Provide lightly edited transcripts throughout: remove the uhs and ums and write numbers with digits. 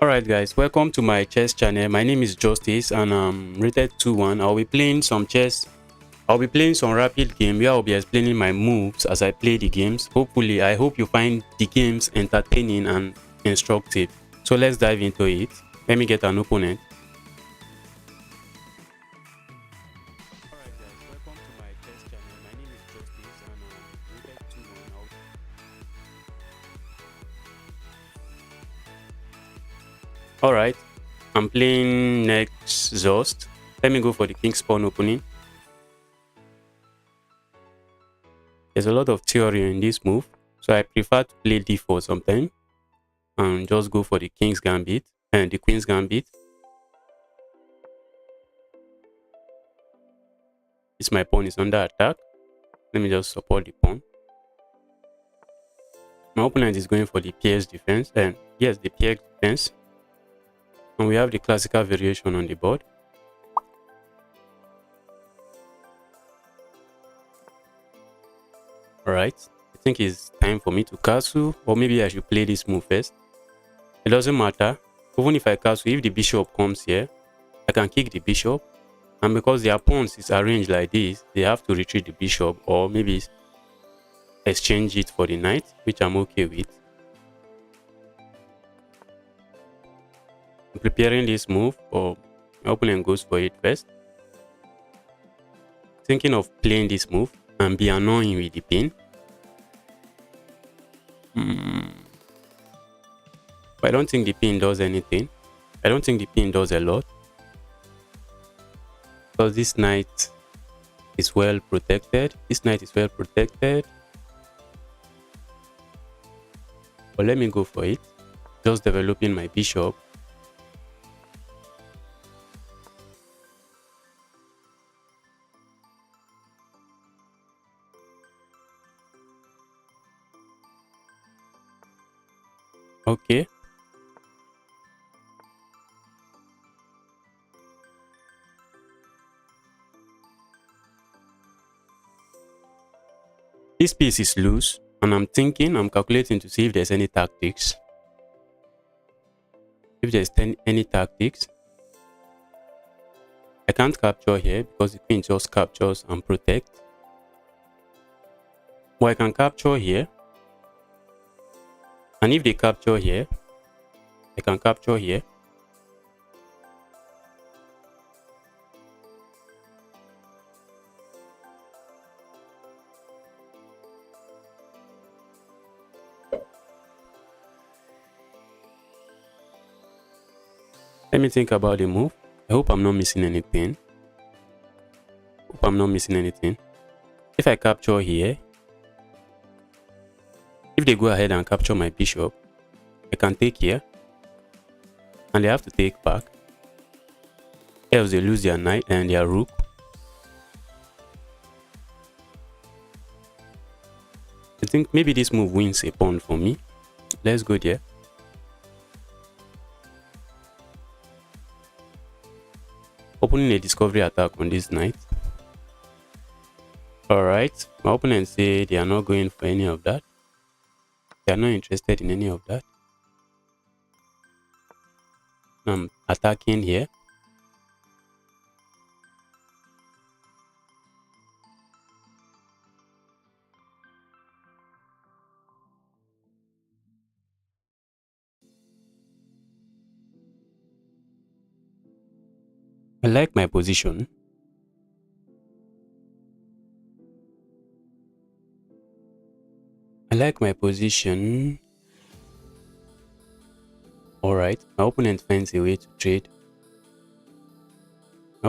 Alright guys, welcome to my chess channel. My name is Justice and I'm rated 2-1. I'll be playing some chess. I'll be playing some rapid game where I'll be explaining my moves as I play the games. Hopefully, I hope you find the games entertaining and instructive. So let's dive into it. Let me get an opponent. Alright guys, welcome to my chess channel. My name is Justice and I'm rated 2-1. Alright, I'm playing next Zost. Let me go for the King's Pawn opening. There's a lot of theory in this move, so I prefer to play d4 sometimes and just go for the King's Gambit and the Queen's Gambit. This my pawn is under attack. Let me just support the pawn. My opponent is going for the PS defense, and yes, the PX defense. And we have the classical variation on the board. Alright, I think it's time for me to castle, or maybe I should play this move first. It doesn't matter. Even if I castle, if the bishop comes here, I can kick the bishop. And because their pawns is arranged like this, they have to retreat the bishop or maybe exchange it for the knight, which I'm okay with. I'm preparing this move, or my opponent goes for it first. Thinking of playing this move and be annoying with the pin. But I don't think the pin does anything. I don't think the pin does a lot. Because this knight is well protected. This knight is well protected. But let me go for it. Just developing my bishop. Okay. This piece is loose, and I'm calculating to see if there's any tactics. If there's any tactics, I can't capture here because the queen just captures and protects. But I can capture here. And if they capture here, I can capture here. Let me think about the move. I hope I'm not missing anything. If I capture here, if they go ahead and capture my bishop, I can take here. And they have to take back. Else they lose their knight and their rook. I think maybe this move wins a pawn for me. Let's go there. Opening a discovery attack on this knight. Alright, my opponents say they are not going for any of that. They are not interested in any of that. I'm attacking here. I like my position. Alright, my opponent finds a way to trade. I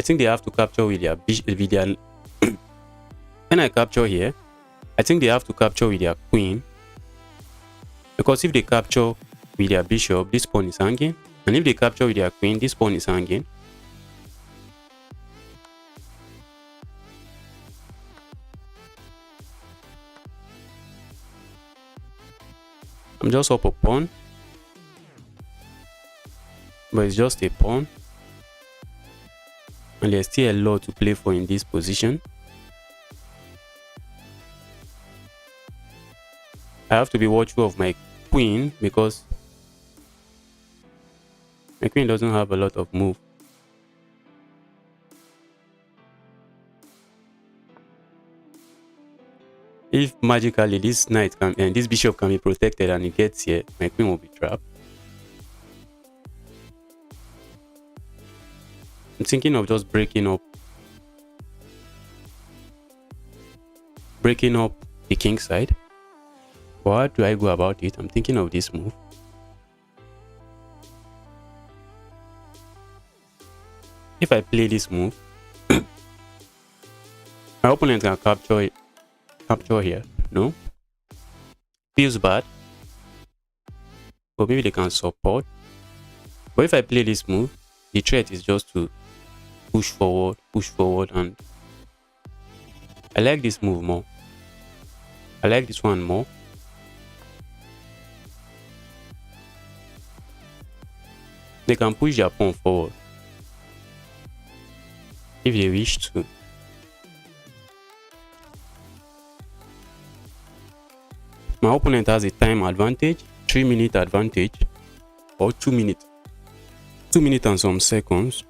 think they have to capture with their bishop. When I capture here, I think they have to capture with their queen. Because if they capture with their bishop, this pawn is hanging. And if they capture with their queen, this pawn is hanging. I'm just up a pawn. But it's just a pawn. and there's still a lot to play for in this position. I have to be watchful of my queen because my queen doesn't have a lot of move. If magically this knight can and this bishop can be protected and it gets here, my queen will be trapped. I'm thinking of just breaking up the king side. But how do I go about it? I'm thinking of this move. If I play this move, my opponent can capture here. No? Feels bad. But maybe they can support. But if I play this move, the threat is just to push forward, and I like this move more. I like this one more. They can push their pawn forward if they wish to. My opponent has a time advantage, 3-minute advantage, or 2 minutes. 2 minutes and some seconds.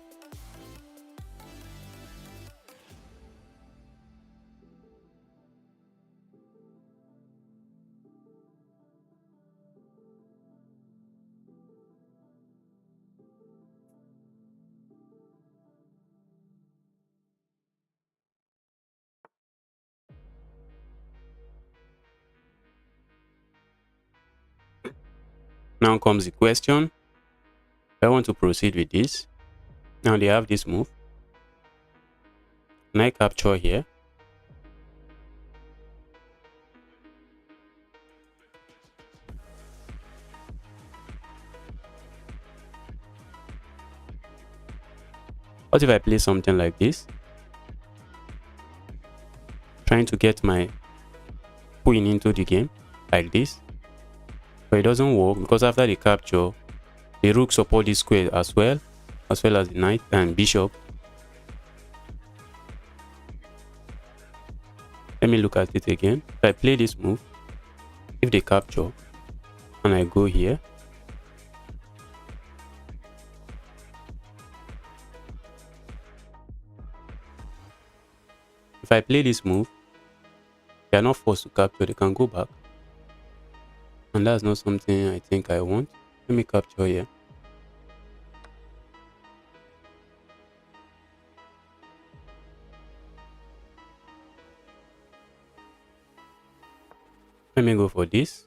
Now comes the question. I want to proceed with this. Now they have this move. Can I capture here? What if I play something like this? Trying to get my queen into the game like this. But it doesn't work because after the capture, the rook support this square as well as the knight and bishop. Let me look at it again. If I play this move, if they capture and I go here, if I play this move, they are not forced to capture, they can go back. And that's not something I think I want. Let me capture here. Let me go for this.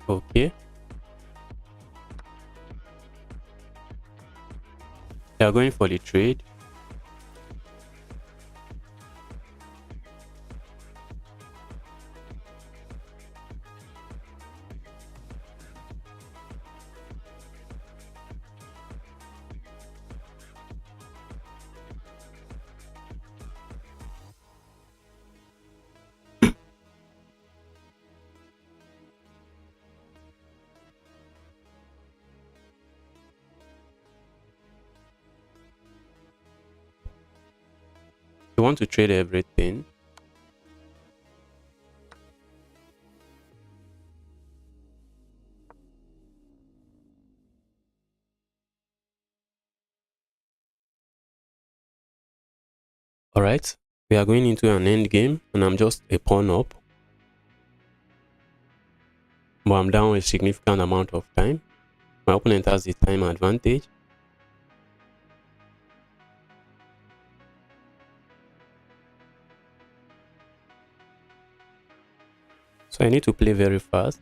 Okay. They are going for the trade. You want to trade everything. Alright, we are going into an end game and I'm just a pawn up. But I'm down a significant amount of time. My opponent has the time advantage. So I need to play very fast.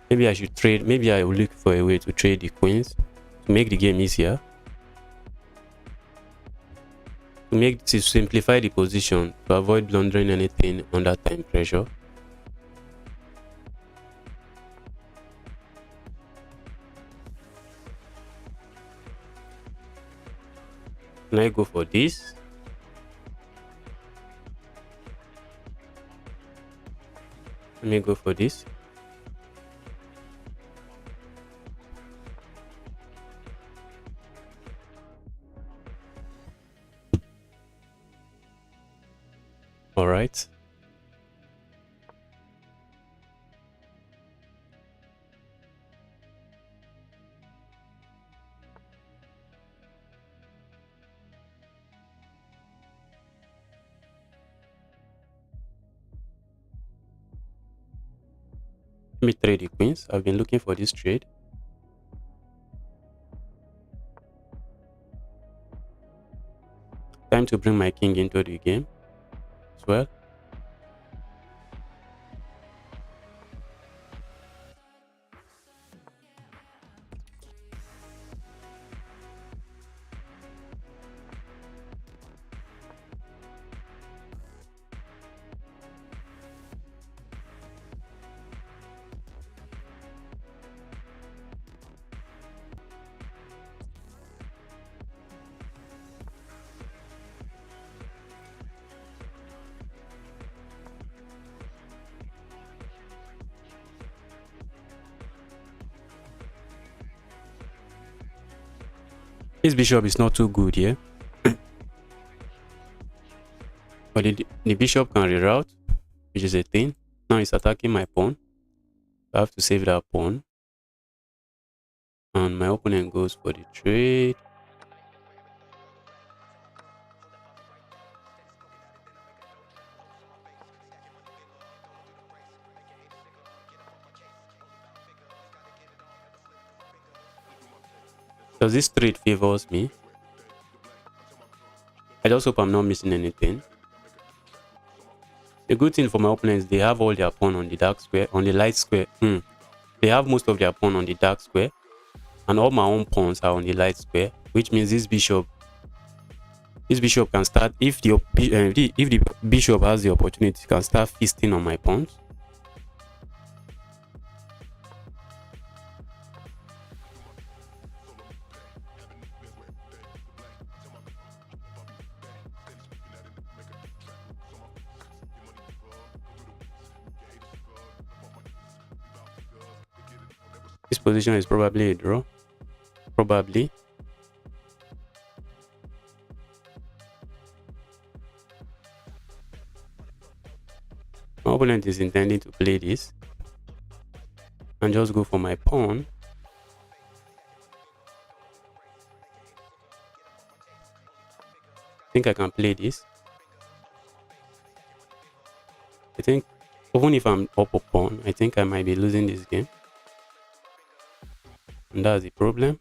Maybe I should trade, maybe I will look for a way to trade the queens to make the game easier. To simplify the position to avoid blundering anything under time pressure. Can I go for this? Let me go for this. All right. Let me trade the queens. I've been looking for this trade. Time to bring my king into the game as well. This bishop is not too good here. But the bishop can reroute, which is a thing. Now it's attacking my pawn. I have to save that pawn. And my opponent goes for the trade. Does this trade favors me? I just hope I'm not missing anything. The good thing for my opponents, they have all their pawn on the dark square, on the light square. They have most of their pawn on the dark square, and all my own pawns are on the light square, which means this bishop can start, if the bishop has the opportunity, can start feasting on my pawns. This position is probably a draw. Probably. My opponent is intending to play this and just go for my pawn. I think I can play this. I think even if I'm up a pawn, I think I might be losing this game. And that's the problem.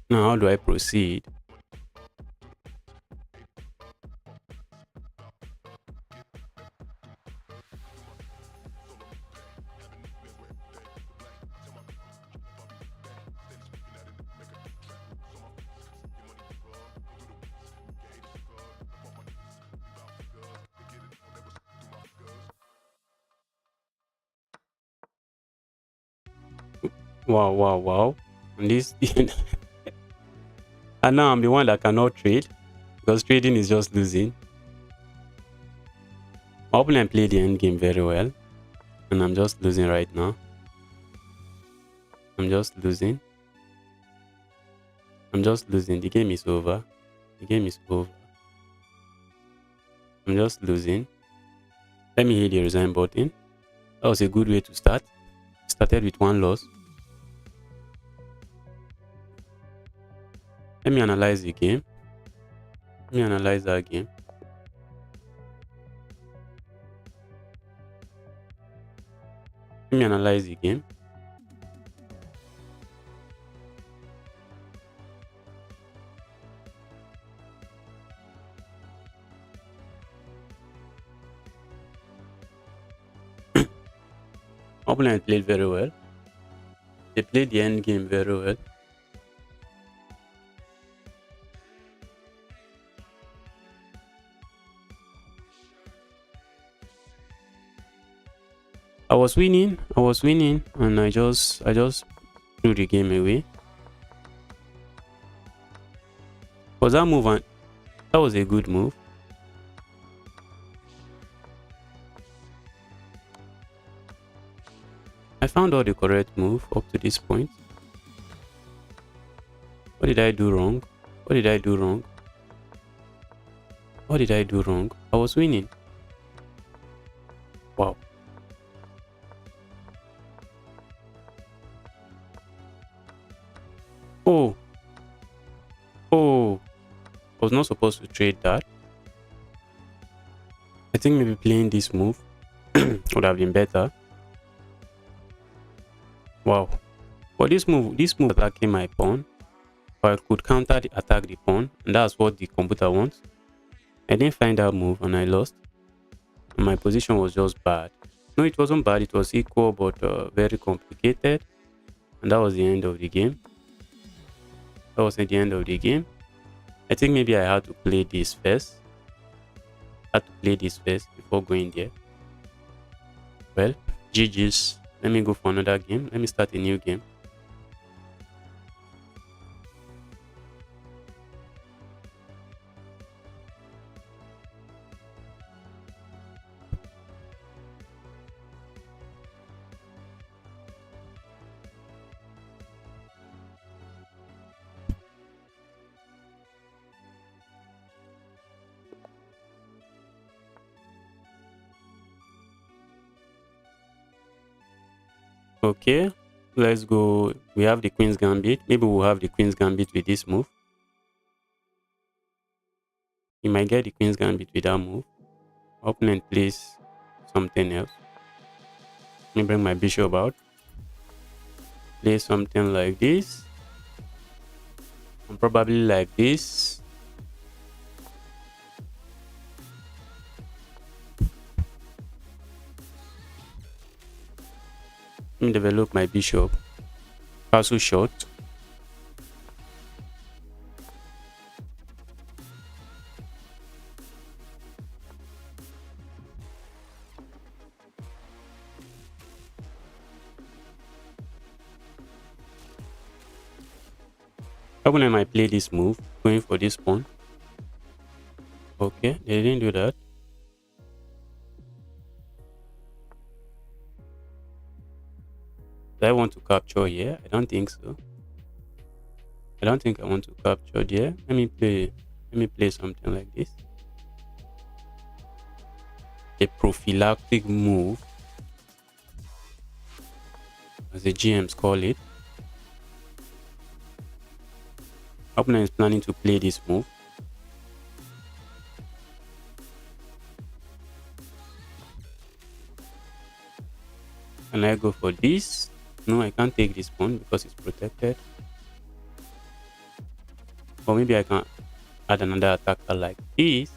Now, how do I proceed? Wow. And this and now I'm the one that cannot trade because trading is just losing. My opponent played the end game very well, and I'm just losing right now. I'm just losing. The game is over. I'm just losing. Let me hit the resign button. That was a good way to start. Started with one loss. Let me analyze the game. Let me analyze that game. Let me analyze the game. Opponent played very well. They played the end game very well. I was winning, and I just threw the game away. Was that move? That was a good move. I found all the correct move up to this point. What did I do wrong? What did I do wrong? What did I do wrong? I was winning. Wow. Oh. Oh. I was not supposed to trade that. I think maybe playing this move would have been better. Wow. But this move attacking my pawn, or I could counter attack the pawn, and that's what the computer wants. I didn't find that move and I lost. And my position was just bad. No, it wasn't bad, it was equal, but very complicated. And that was the end of the game. That was at the end of the game. I think maybe I had to play this first. Before going there. Well, GG's. Let me go for another game. Let me start a new game. Okay, let's go. We have the Queen's Gambit. Maybe we'll have the Queen's Gambit with this move. You might get the Queen's Gambit with that move. Opponent plays something else. Let me bring my bishop out. Play something like this. And probably like this. Let me develop my bishop. Castle shot. Opponent might play this move, going for this pawn. Okay, they didn't do that. Do I want to capture here? I don't think so. I don't think I want to capture here. Let me play something like this. A prophylactic move, as the GMs call it. Opponent is planning to play this move. Can I go for this? No, I can't take this pawn because it's protected. Or maybe I can add another attacker like this.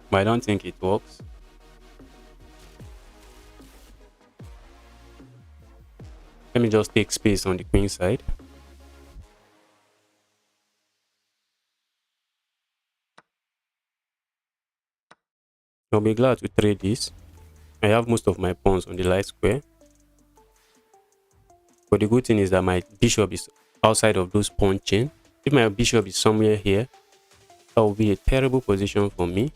But I don't think it works. Let me just take space on the queen side. I'll be glad to trade this. I have most of my pawns on the light square. But the good thing is that my bishop is outside of those pawn chain. If my bishop is somewhere here, that will be a terrible position for me.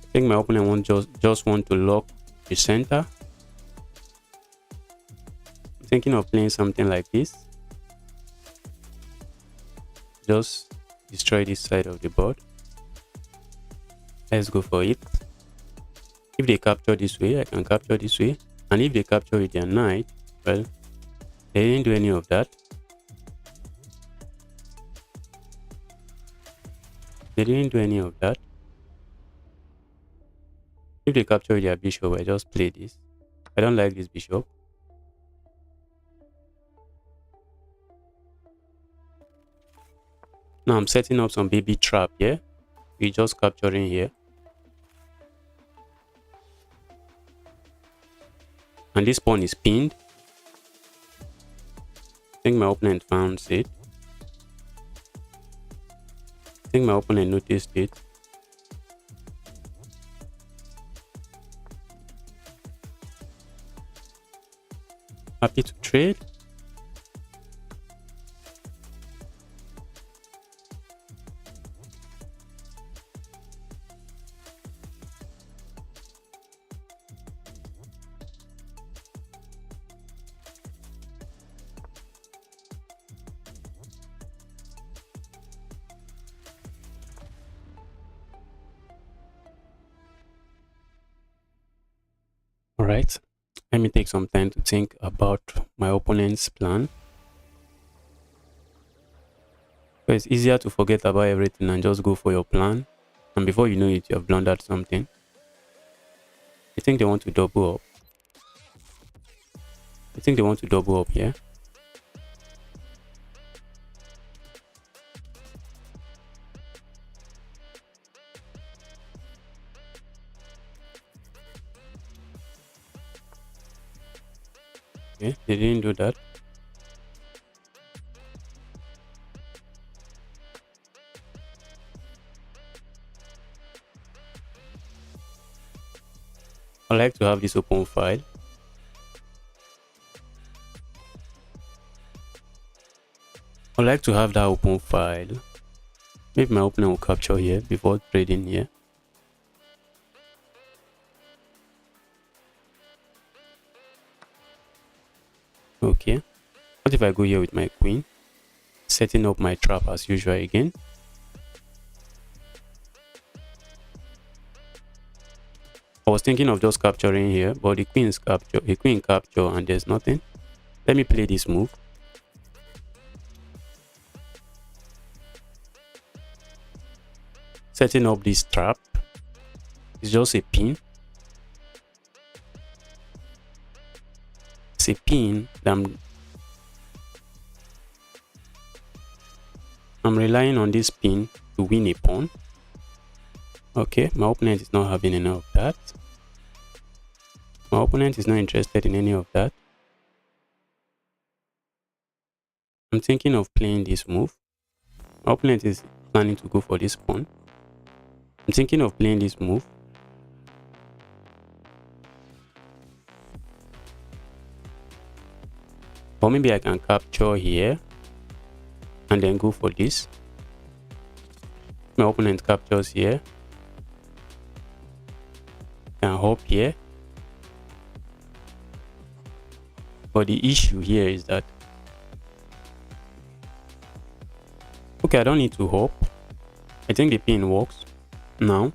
I think my opponent won't just want to lock the center. I'm thinking of playing something like this. Just destroy this side of the board. Let's go for it. If they capture this way, I can capture this way. And if they capture with their knight, well, they didn't do any of that. They didn't do any of that. If they capture with their bishop, I just play this. I don't like this bishop. Now I'm setting up some baby trap here. We're just capturing here. And this pawn is pinned. I think my opponent found it. think my opponent noticed it. Happy to trade. Alright, let me take some time to think about my opponent's plan. So it's easier to forget about everything and just go for your plan. And before you know it, you have blundered something. I think they want to double up. I think they want to double up here. Okay, they didn't do that. I like to have this open file. I like to have that open file. Maybe my opponent will capture here before trading here. Okay. What if I go here with my queen? Setting up my trap as usual again. I was thinking of just capturing here, but the queen capture and there's nothing. Let me play this move. Setting up this trap. It's just a pin. It's a pin that I'm relying on this pin to win a pawn. Okay, my opponent is not having enough of that. My opponent is not interested in any of that. I'm thinking of playing this move. My opponent is planning to go for this pawn. I'm thinking of playing this move. Or maybe I can capture here and then go for this. My opponent captures here. Can hop here. But the issue here is that, okay, I don't need to hop. I think the pin works now.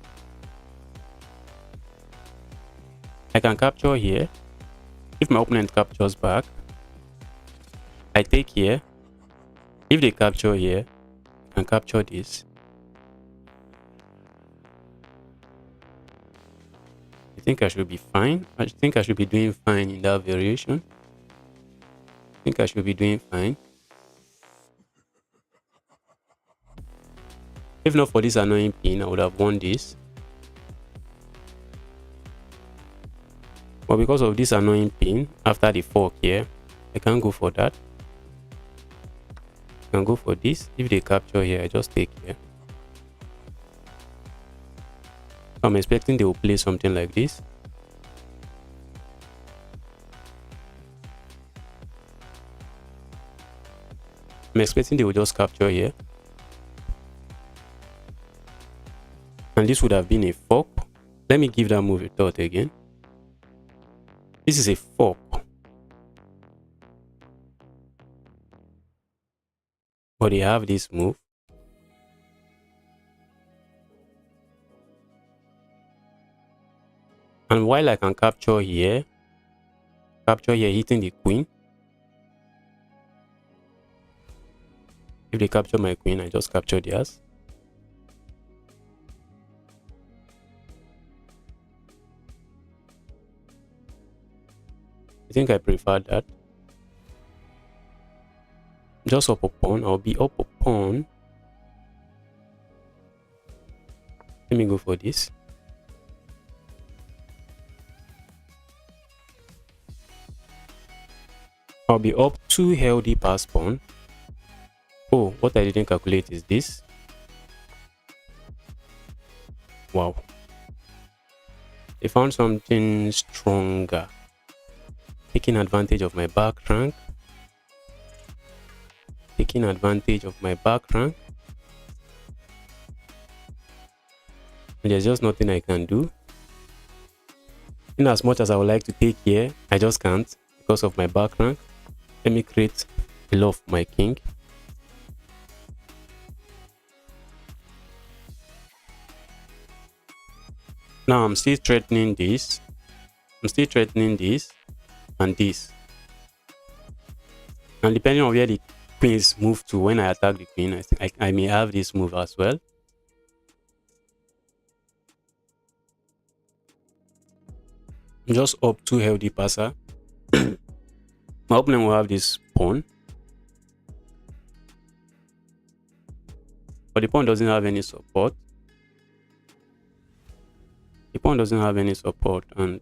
I can capture here. If my opponent captures back, I take here. If they capture here, I can capture this. I think I should be fine. I think I should be doing fine in that variation. I think I should be doing fine. If not for this annoying pin, I would have won this. But because of this annoying pin, after the fork here, I can't go for that. I can go for this. If they capture here, I just take here. I'm expecting they will play something like this. I'm expecting they will just capture here. And this would have been a fork. Let me give that move a thought again. This is a fork. But they have this move. And while I can capture here hitting the queen. If they capture my queen, I just capture theirs. I think I prefer that. Just up a pawn. I'll be up a pawn. Let me go for this. I'll be up 2 healthy pass pawn. Oh, what I didn't calculate is this. Wow. They found something stronger. Taking advantage of my back rank. Taking advantage of my back rank. And there's just nothing I can do. In as much as I would like to take here, I just can't because of my back rank. Let me create a lot of my king. Now I'm still threatening this. I'm still threatening this and this. And depending on where the queens move to when I attack the queen, I think I may have this move as well. I'm just up 2 healthy passer. My opponent will have this pawn. But the pawn doesn't have any support. The pawn doesn't have any support, and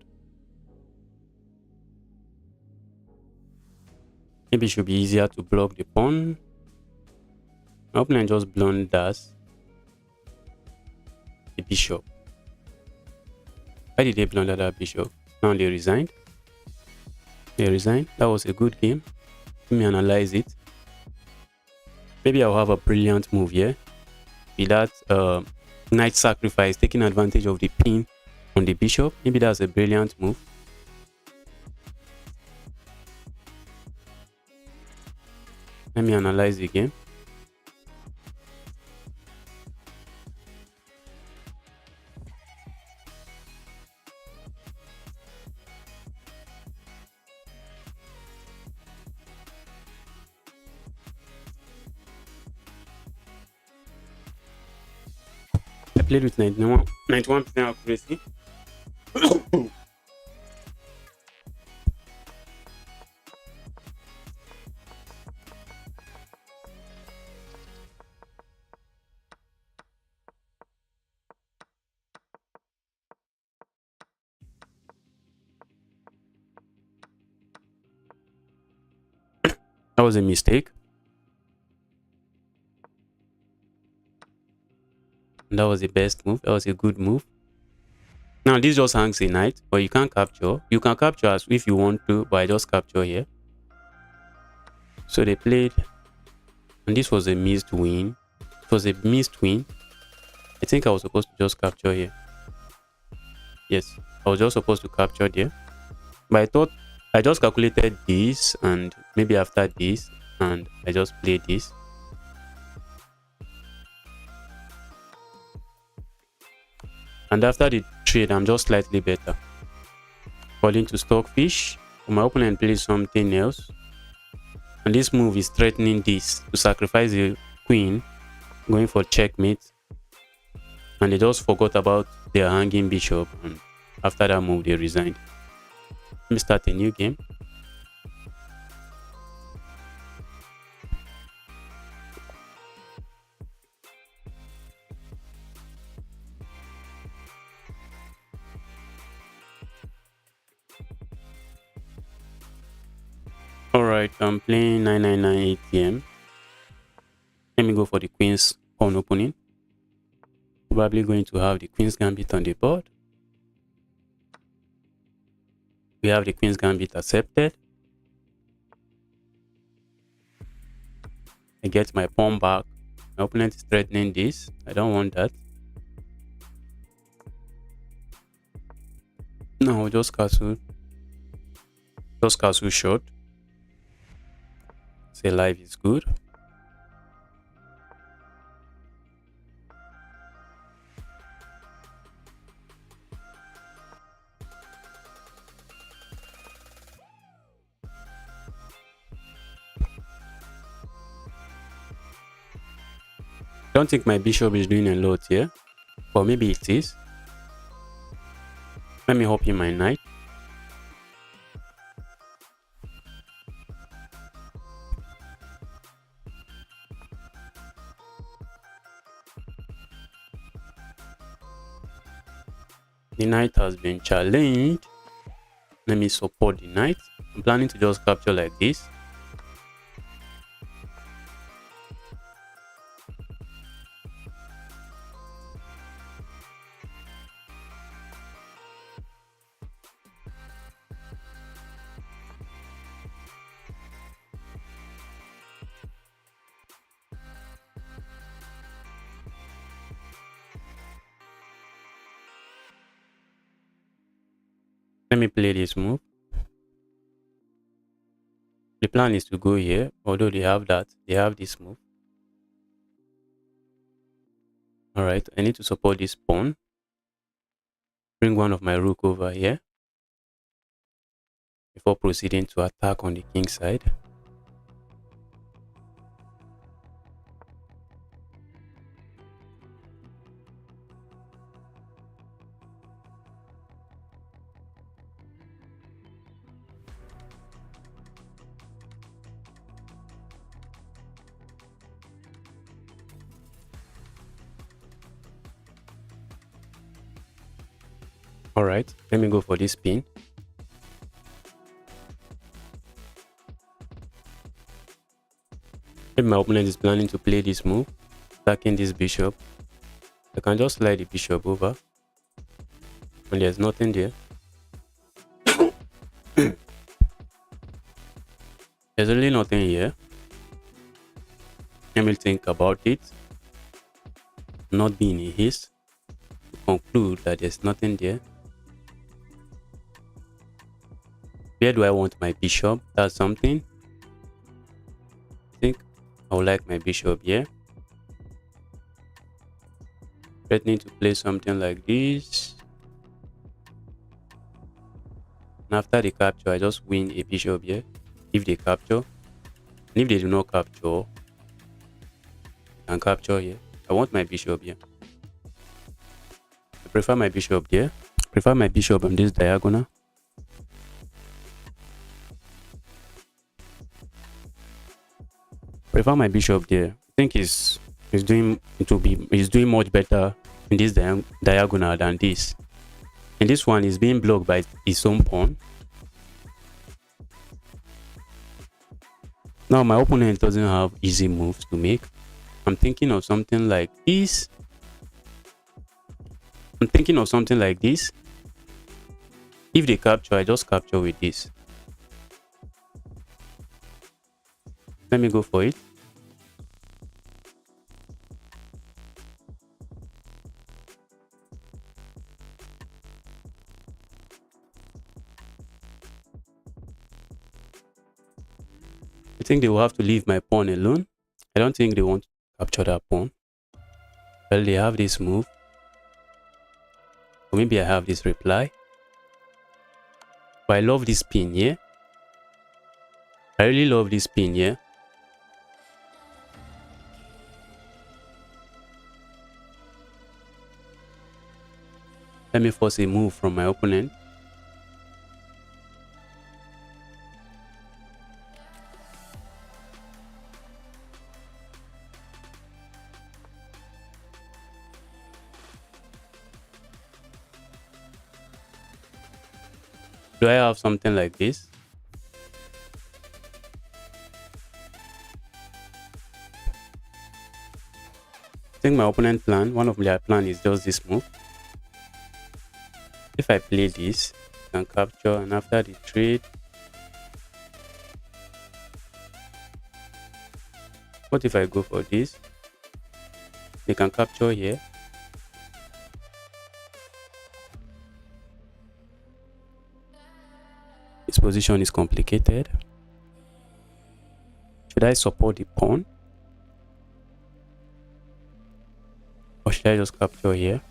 maybe it should be easier to block the pawn. My opponent just blunders the bishop. Why did they blunder that bishop? Now they resigned. They resigned. That was a good game. Let me analyze it. Maybe I'll have a brilliant move here. Be that knight sacrifice, taking advantage of the pin on the bishop. Maybe that's a brilliant move. Let me analyze the game. I played with 91% accuracy. That was a mistake. And that was the best move. That was a good move. Now this just hangs a knight, but you can't capture. You can capture as if you want to, but I just capture here. So they played, and this was a missed win. It was a missed win. I think I was supposed to just capture here. Yes, I was just supposed to capture there. But I thought I just calculated this, and maybe after this, and I just played this. And after the trade, I'm just slightly better. Falling to stockfish. My opponent plays something else. And this move is threatening this to sacrifice the queen, going for checkmate. And they just forgot about their hanging bishop. And after that move, they resigned. Let me start a new game. Alright, I'm playing 999 ATM. Let me go for the queen's pawn opening. Probably going to have the queen's gambit on the board. We have the queen's gambit accepted. I get my pawn back. My opponent is threatening this. I don't want that. No, just castle. Just castle short. Say life is good. I don't think my bishop is doing a lot here, but maybe it is. Let me hop in my knight. The knight has been challenged. Let me support the knight. I'm planning to just capture like this. Let me play this move. The plan is to go here, although they have this move. Alright, I need to support this pawn. Bring one of my rook over here before proceeding to attack on the king side. Alright, let me go for this pin. If my opponent is planning to play this move, attacking this bishop, I can just slide the bishop over and there's nothing there. There's really nothing here. Let me think about it. Not being in haste to conclude that there's nothing there. Where do I want my bishop? That's something. I think I would like my bishop here. Threatening to play something like this. And after the capture, I just win a bishop here. If they capture. And if they do not capture, I can capture here. I want my bishop here. I prefer my bishop there. I prefer my bishop on this diagonal. Prefer my bishop there. I think he's doing much better in this diagonal than this. And this one is being blocked by his own pawn. Now my opponent doesn't have easy moves to make. I'm thinking of something like this. If they capture, I just capture with this. Let me go for it. I think they will have to leave my pawn alone. I don't think they want to capture that pawn. Well, they have this move. Or maybe I have this reply. But I love this pin here. I really love this pin here. Let me force a move from my opponent. Do I have something like this? I think my opponent plan, one of their plan is just this move. If I play this, I can capture, and after the trade, what if I go for this? They can capture here. This position is complicated. Should I support the pawn? Or should I just capture here?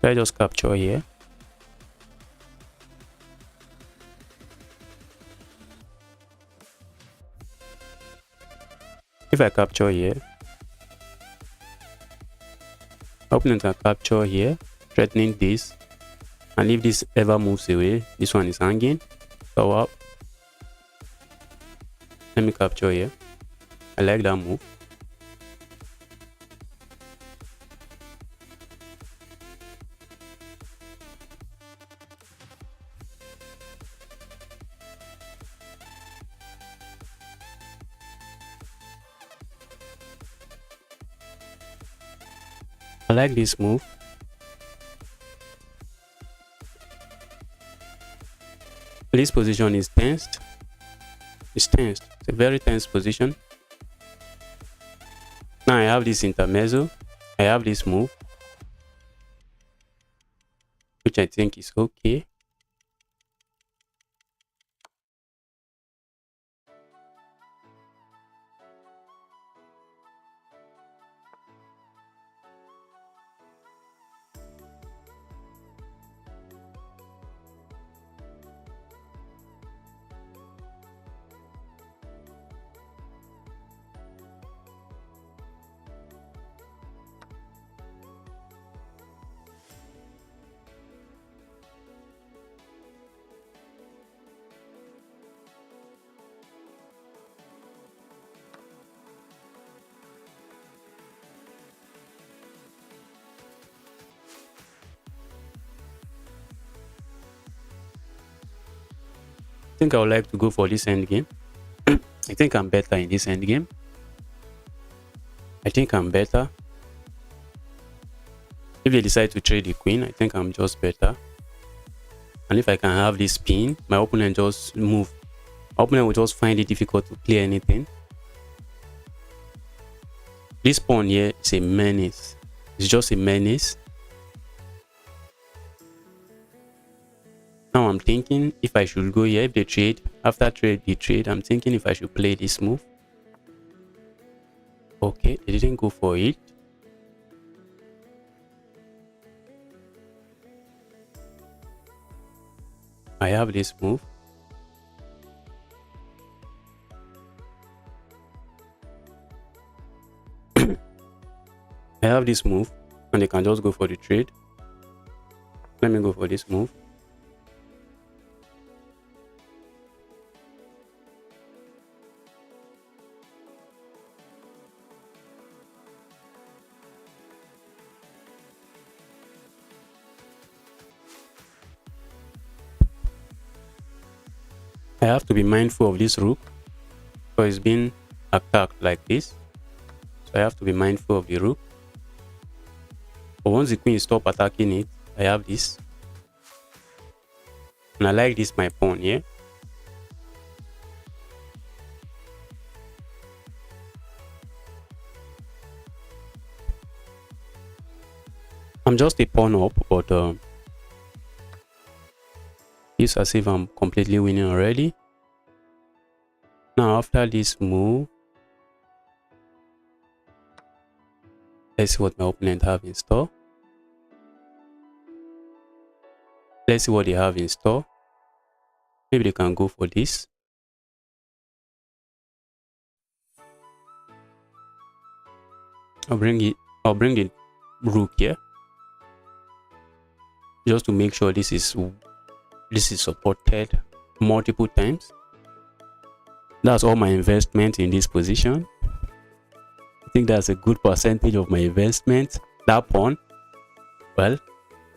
Should I just capture here? If I capture here, opponent can capture here, threatening this, and if this ever moves away, this one is hanging. So up. Let me capture here. I like that move. I like this move. This position is tensed. It's tensed. It's a very tense position. Now I have this intermezzo. I have this move. which I think is okay. I think I would like to go for this endgame. I think I'm better in this endgame. I think I'm better. If they decide to trade the queen, I think I'm just better. And if I can have this spin, my opponent just move. My opponent will just find it difficult to play anything. This pawn here is a menace. It's just a menace. Now I'm thinking if I should go here, if they trade, after the trade, I'm thinking if I should play this move. Okay, they didn't go for it. I have this move. I have this move and they can just go for the trade. Let me go for this move. I have to be mindful of this rook because it's being attacked like this. So I have to be mindful of the rook. But once the queen stop attacking it, I have this. And I like this my pawn here. I'm just a pawn up, but it's as if I'm completely winning already. Now after this move, let's see what my opponent have in store. Let's see what they have in store. Maybe they can go for this. I'll bring the rook here. Just to make sure this is supported multiple times. That's all my investment in this position. I think that's a good percentage of my investment. That pawn, well,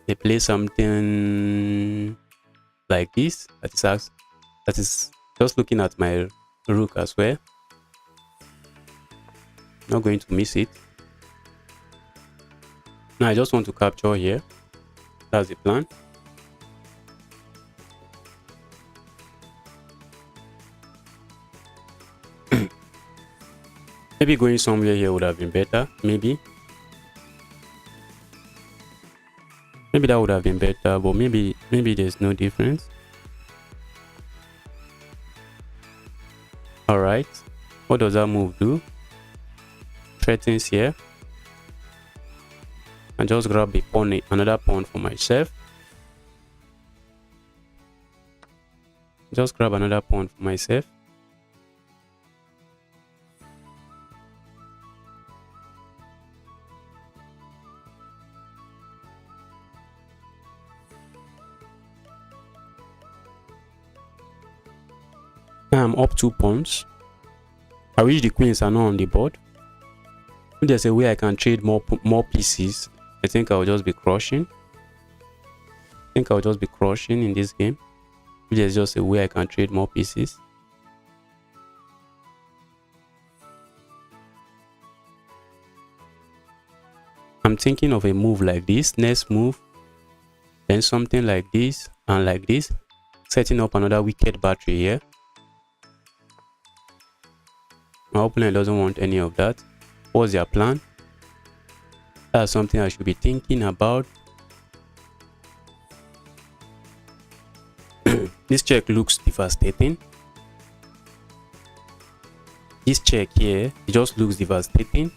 they play something like this. That is just looking at my rook as well. Not going to miss it. Now I just want to capture here. That's the plan. Maybe going somewhere here would have been better. Maybe that would have been better, but maybe there's no difference. All right, what does that move do? Threatens here. And just grab a pawn, another pawn for myself. Just grab another pawn for myself. Now I'm up 2 pawns. I wish the queens are not on the board. If there's a way I can trade more pieces, I think I'll just be crushing. In this game. If there's just a way I can trade more pieces. I'm thinking of a move like this. Next move. Then something like this and like this. Setting up another wicked battery here. My opponent doesn't want any of that. What's their plan? That's something I should be thinking about. This check looks devastating. This check here, it just looks devastating.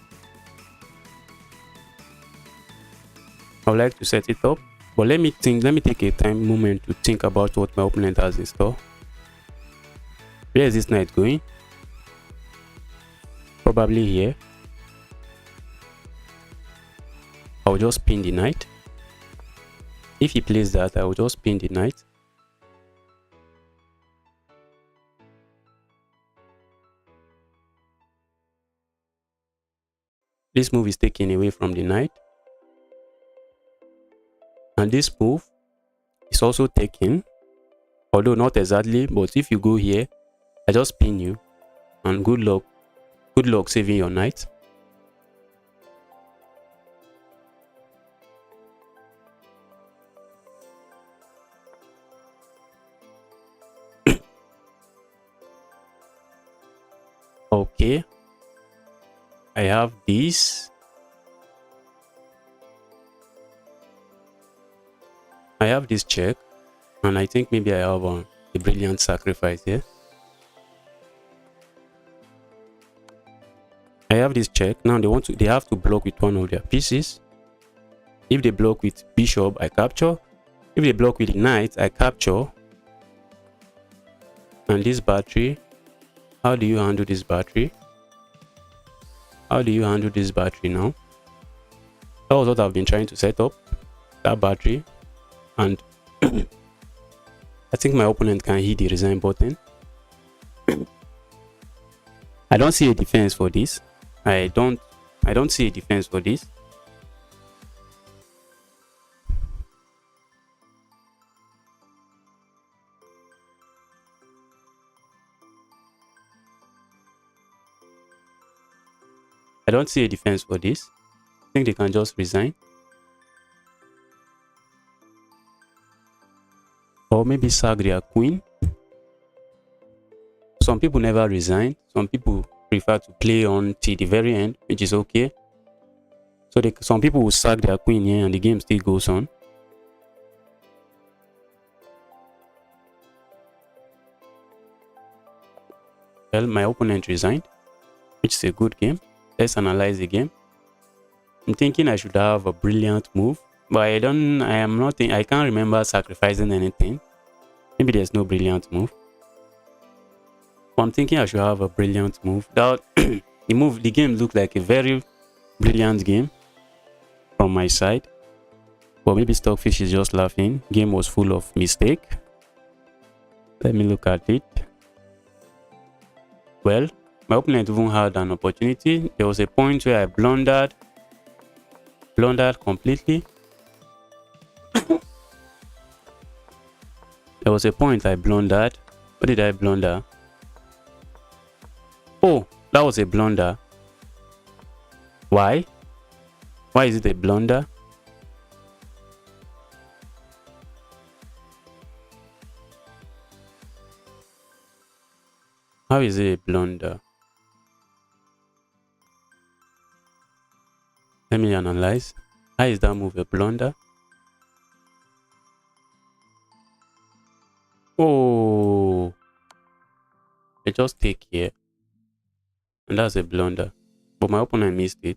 I would like to set it up, but let me take a moment to think about what my opponent has in store. Where is this knight going? Probably here. I will just pin the knight. If he plays that, I will just pin the knight. This move is taken away from the knight. And this move is also taken, although not exactly, but if you go here, I just pin you, and good luck saving your knight. Okay, I have this. I have this check, and I think maybe I have a brilliant sacrifice here. I have this check. Now they have to block with one of their pieces. If they block with bishop, I capture. If they block with knight, I capture. And this battery, how do you handle this battery? How do you handle this battery now? That was what I've been trying to set up, that battery. And I think my opponent can hit the resign button. I don't see a defense for this. I don't see a defense for this. I don't see a defense for this. I think they can just resign. Or maybe sack their queen. Some people never resign. Some people prefer to play on till the very end, which is okay. So some people will sack their queen here and the game still goes on. Well, my opponent resigned, which is a good game. Let's analyze the game. I'm thinking I should have a brilliant move, but I can't remember sacrificing anything. Maybe there's no brilliant move. But I'm thinking I should have a brilliant move. The game looked like a very brilliant game from my side. But maybe Stockfish is just laughing. Game was full of mistake. Let me look at it. Well, my opponent even had an opportunity. There was a point where I blundered completely. There was a point I blundered. What did I blunder? Oh, that was a blunder. Why? Why is it a blunder? How is it a blunder? Let me analyze. How is that move a blunder? Oh, I just take here. And that's a blunder. But my opponent missed it.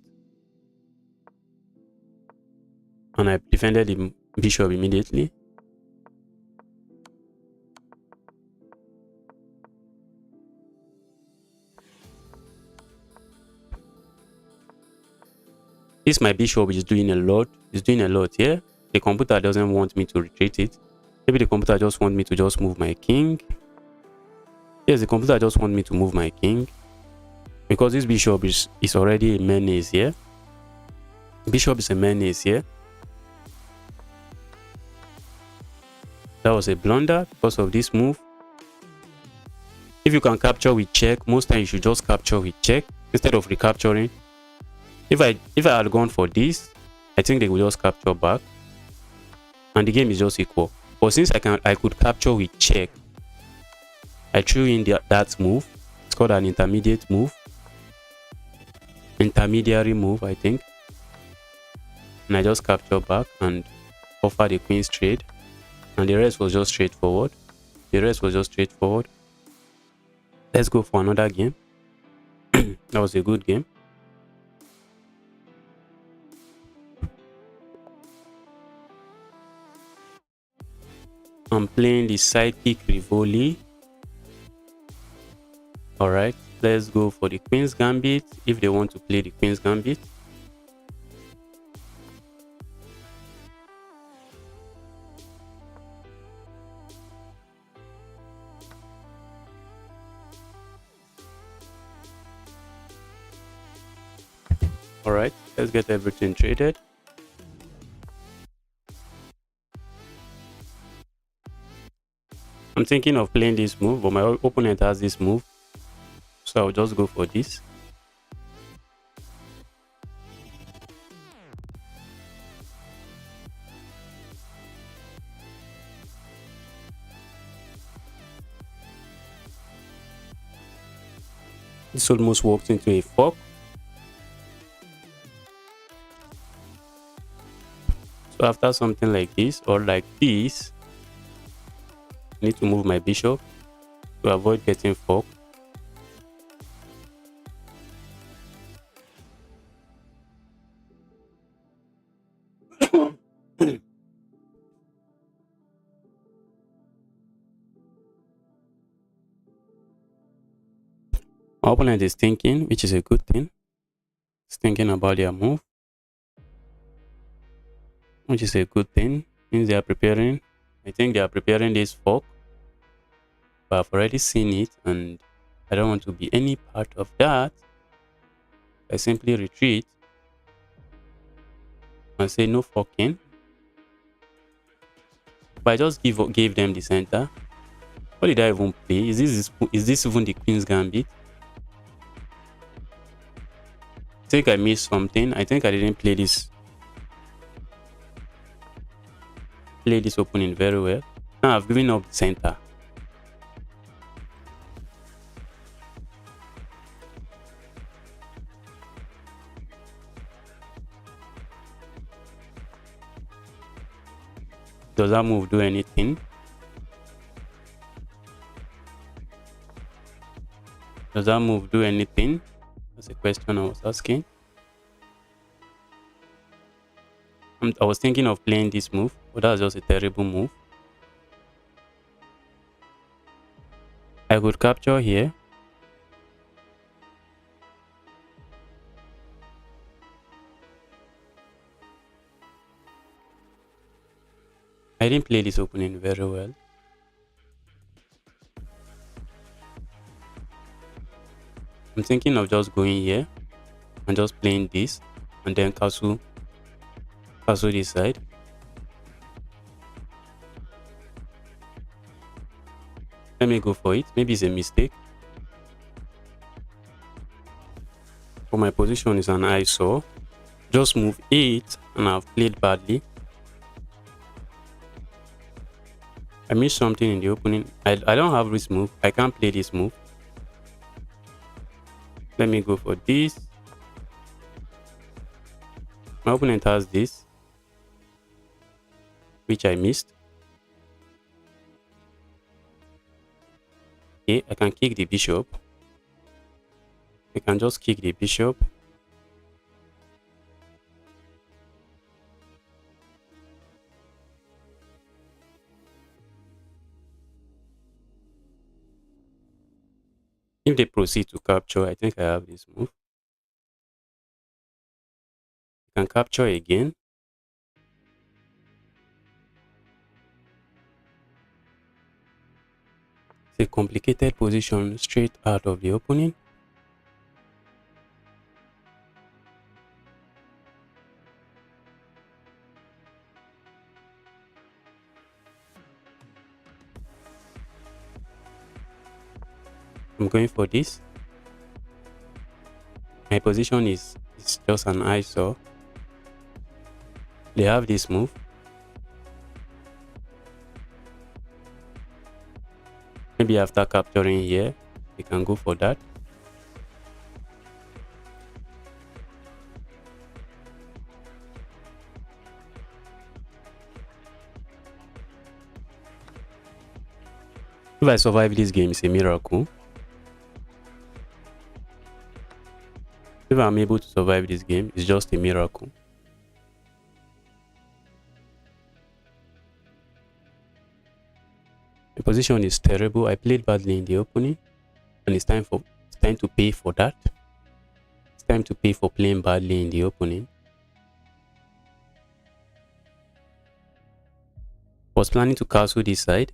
And I defended the bishop immediately. This my bishop is doing a lot. It's doing a lot here. The computer doesn't want me to retreat it. Maybe the computer just wants me to just move my king. Yes, the computer just wants me to move my king. Because this bishop is already a menace here. Bishop is a menace here. That was a blunder because of this move. If you can capture with check, most times you should just capture with check instead of recapturing. If I had gone for this, I think they would just capture back. And the game is just equal. But since I could capture with check, I threw in that move. It's called an intermediate move. Intermediary move, I think. And I just capture back and offer the queen's trade. And the rest was just straightforward. The rest was just straightforward. Let's go for another game. That was a good game. I'm playing the sidekick Rivoli. Alright, let's go for the Queen's Gambit if they want to play the Queen's Gambit. Alright, let's get everything traded. I'm thinking of playing this move, but my opponent has this move. So I'll just go for this. This almost walks into a fork. So after something like this or like this, I need to move my bishop to avoid getting forked. My opponent is thinking, which is a good thing. He's thinking about their move, which is a good thing. Means they are preparing. I think they are preparing this fork, but I've already seen it and I don't want to be any part of that. I simply retreat and say no forking. But I just gave them the center. What did I even play? Is this even the Queen's Gambit? I think I missed something. I think I didn't play this opening very well. Now I've given up the center. Does that move do anything? Does that move do anything? That's a question I was asking. I was thinking of playing this move, but that was just a terrible move. I could capture here. I didn't play this opening very well. I'm thinking of just going here and just playing this and then castle this side. Let me go for it. Maybe it's a mistake. But my position is an eyesore. Just move 8 and I've played badly. I missed something in the opening. I don't have this move. I can't play this move. Let me go for this. My opponent has this, which I missed. Okay, I can kick the bishop. I can just kick the bishop. If they proceed to capture, I think I have this move. I can capture again. It's a complicated position straight out of the opening. I'm going for this. My position is just an eyesore. They have this move. Maybe after capturing here, we can go for that. If I survive this game, it's a miracle. If I'm able to survive this game, it's just a miracle. The position is terrible. I played badly in the opening, and it's time to pay for that. It's time to pay for playing badly in the opening. Was planning to castle this side.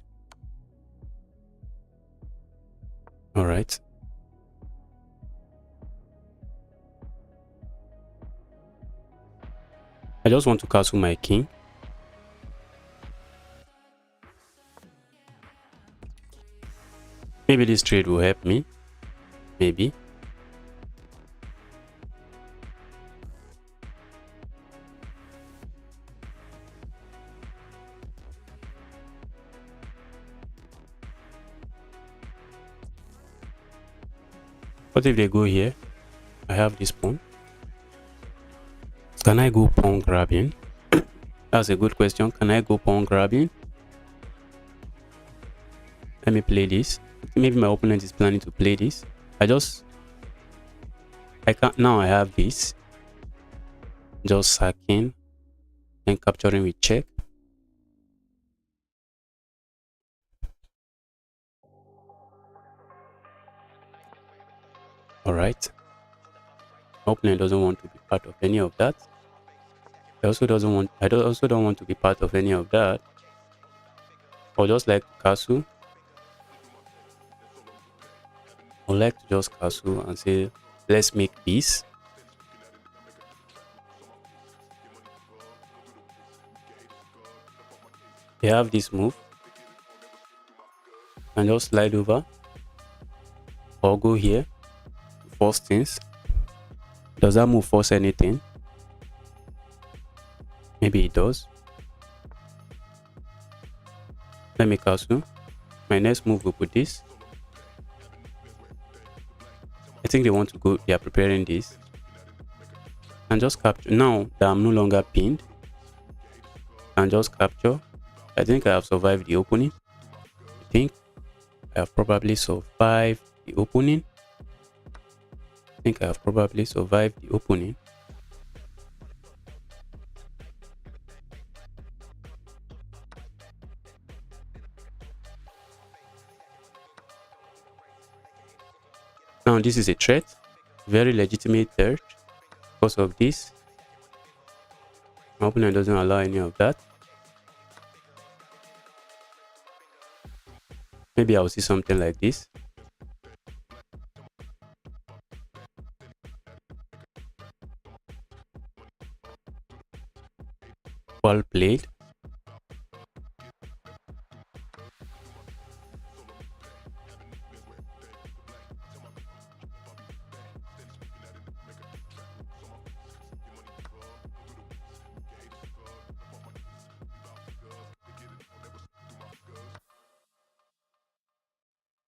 All right. I just want to castle my king. Maybe this trade will help me. Maybe. What if they go here? I have this pawn. Can I go pawn grabbing? That's a good question. Can I go pawn grabbing? Let me play this. Maybe my opponent is planning to play this. I can't. Now I have this. Just sacking and capturing with check. All right. My opponent doesn't want to be part of any of that. I also don't want to be part of any of that. Or just like to castle. I would like to just castle and say, let's make peace. They have this move. And just slide over. Or go here. Force things. Does that move force anything? Maybe it does. Let me castle. My next move will put this. I think they want to go. They are preparing this. And just capture. Now that I'm no longer pinned. And just capture. I think I have survived the opening. I think I have probably survived the opening. Now this is a threat, very legitimate threat. Because of this, my opponent doesn't allow any of that. Maybe I'll see something like this. Well played.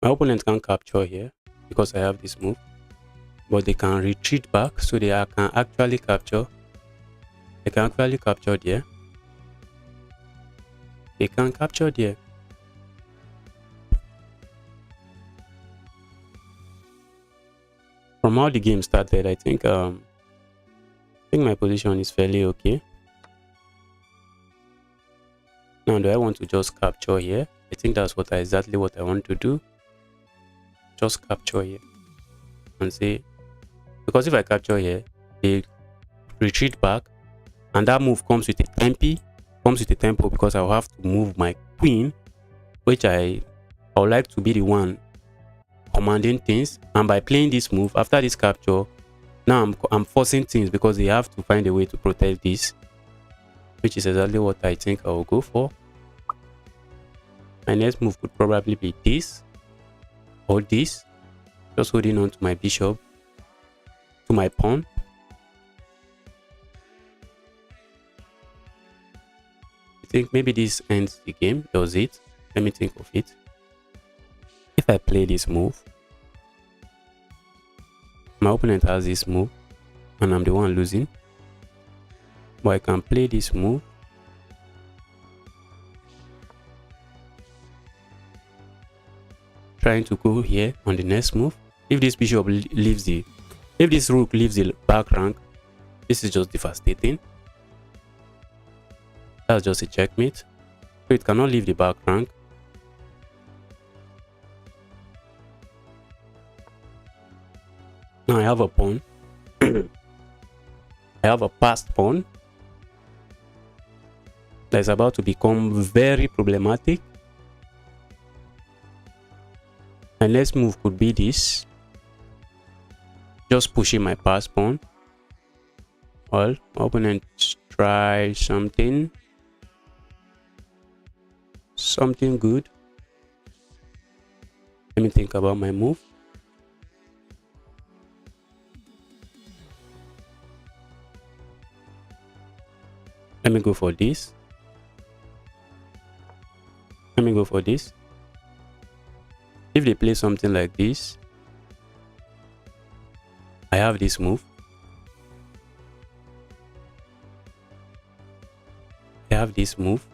My opponent can capture here because I have this move, but they can retreat back, so they can actually capture. They can actually capture there. They can capture there. From how the game started, I think my position is fairly okay. Now, do I want to just capture here? I think that's exactly what I want to do. Just capture here and say, because if I capture here, they retreat back, and that move comes with a tempo, because I'll have to move my queen, which I would like to be the one commanding things. And by playing this move after this capture, now I'm forcing things because they have to find a way to protect this, which is exactly what I think I will go for. My next move could probably be this or this, just holding on to my bishop, to my pawn. I think maybe this ends the game. Does it? Let me think of it. If I play this move, my opponent has this move and I'm the one losing, but I can play this move. trying to go here on the next move. If this bishop leaves the, if this rook leaves the back rank, this is just devastating. That's just a checkmate. So it cannot leave the back rank. Now I have a pawn. I have a passed pawn that is about to become very problematic. My next move could be this. Just pushing my passed pawn. Well, my opponent try something good. Let me think about my move. Let me go for this. Let me go for this. If they play something like this, I have this move. I have this move.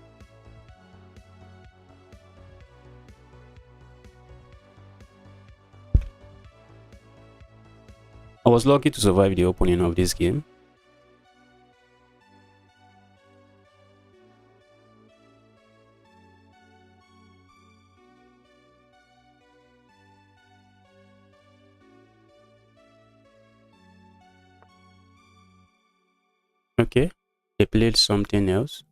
I was lucky to survive the opening of this game. Okay, they played something else.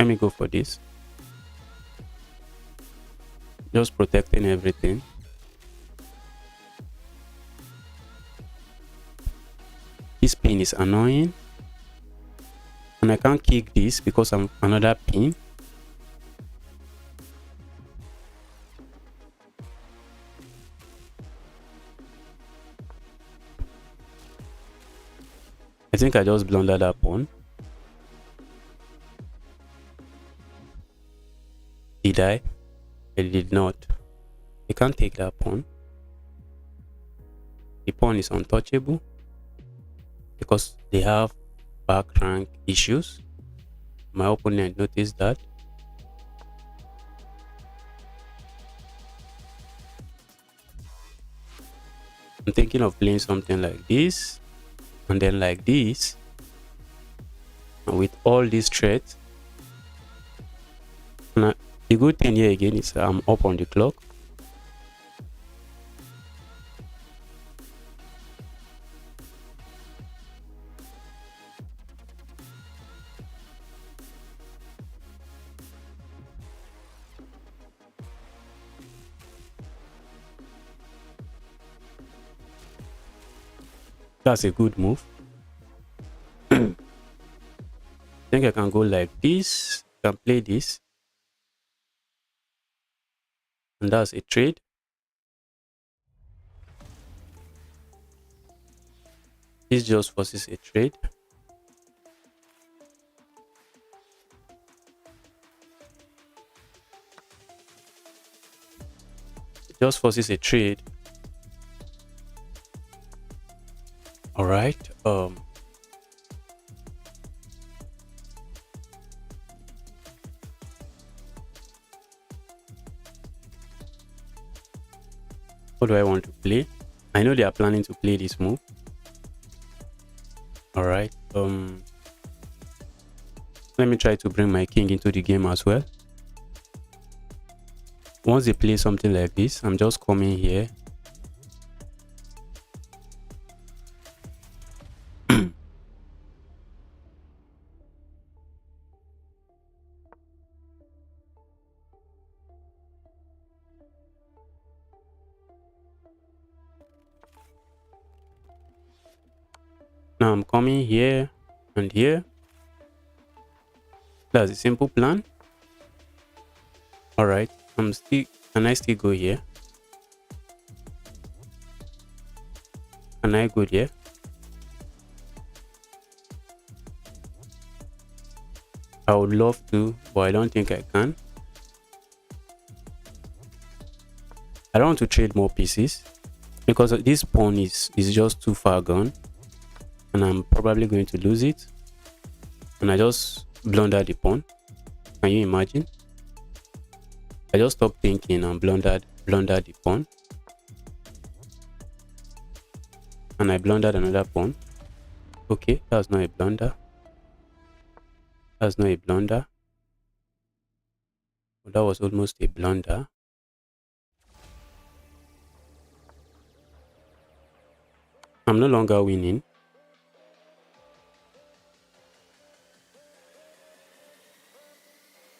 Let me go for this. Just protecting everything. This pin is annoying. And I can't kick this because I'm another pin. I think I just blundered that pawn. Did I? I did not. I can't take that pawn. The pawn is untouchable because they have back rank issues. My opponent noticed that. I'm thinking of playing something like this and then like this, and with all these threats. And the good thing here again is I'm up on the clock. That's a good move. I think I can go like this. I can play this. And that's a trade. This just forces a trade. It just forces a trade. All right. What do I want to play? I know they are planning to play this move. All right. Let me try to bring my king into the game as well. Once they play something like this, I'm just coming here. Now I'm coming here and here. That's a simple plan. All right. Can I still go here? Can I go here? I would love to, but I don't think I can. I don't want to trade more pieces because this pawn is just too far gone, and I'm probably going to lose it. And I just blundered the pawn. Can you imagine? I just stopped thinking and blundered the pawn. And I blundered another pawn. Okay, that was not a blunder. That's not a blunder. But that was almost a blunder. I'm no longer winning.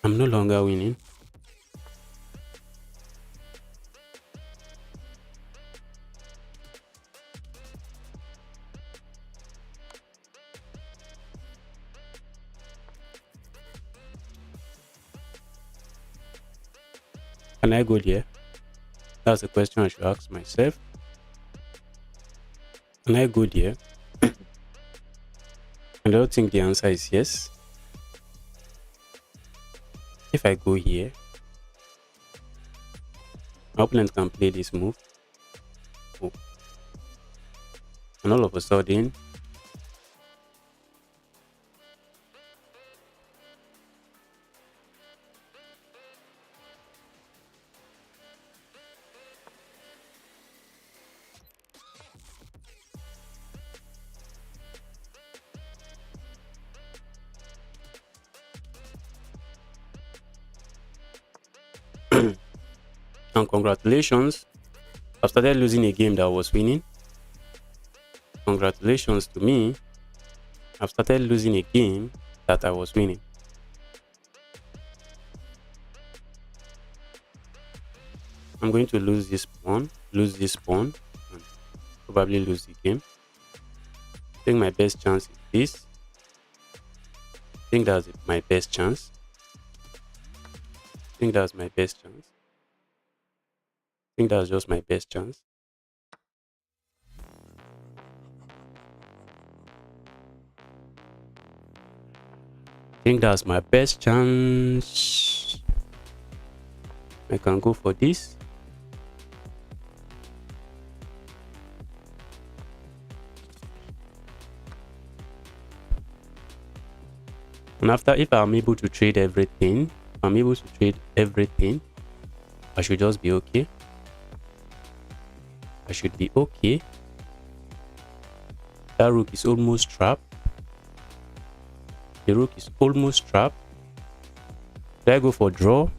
I'm no longer winning. Can I go there? That's the question I should ask myself. Can I go there? I don't think the answer is yes. If I go here, my opponent can play this move. Oh. And all of a sudden, and congratulations, I've started losing a game that I was winning. Congratulations to me, I've started losing a game that I was winning. I'm going to lose this pawn, and probably lose the game. I think my best chance is this. I think that's my best chance. I think that's my best chance. I think that's just my best chance. I think that's my best chance. I can go for this. And after, if I'm able to trade everything, I should just be okay. I should be okay. That rook is almost trapped. The rook is almost trapped. Should I go for draw?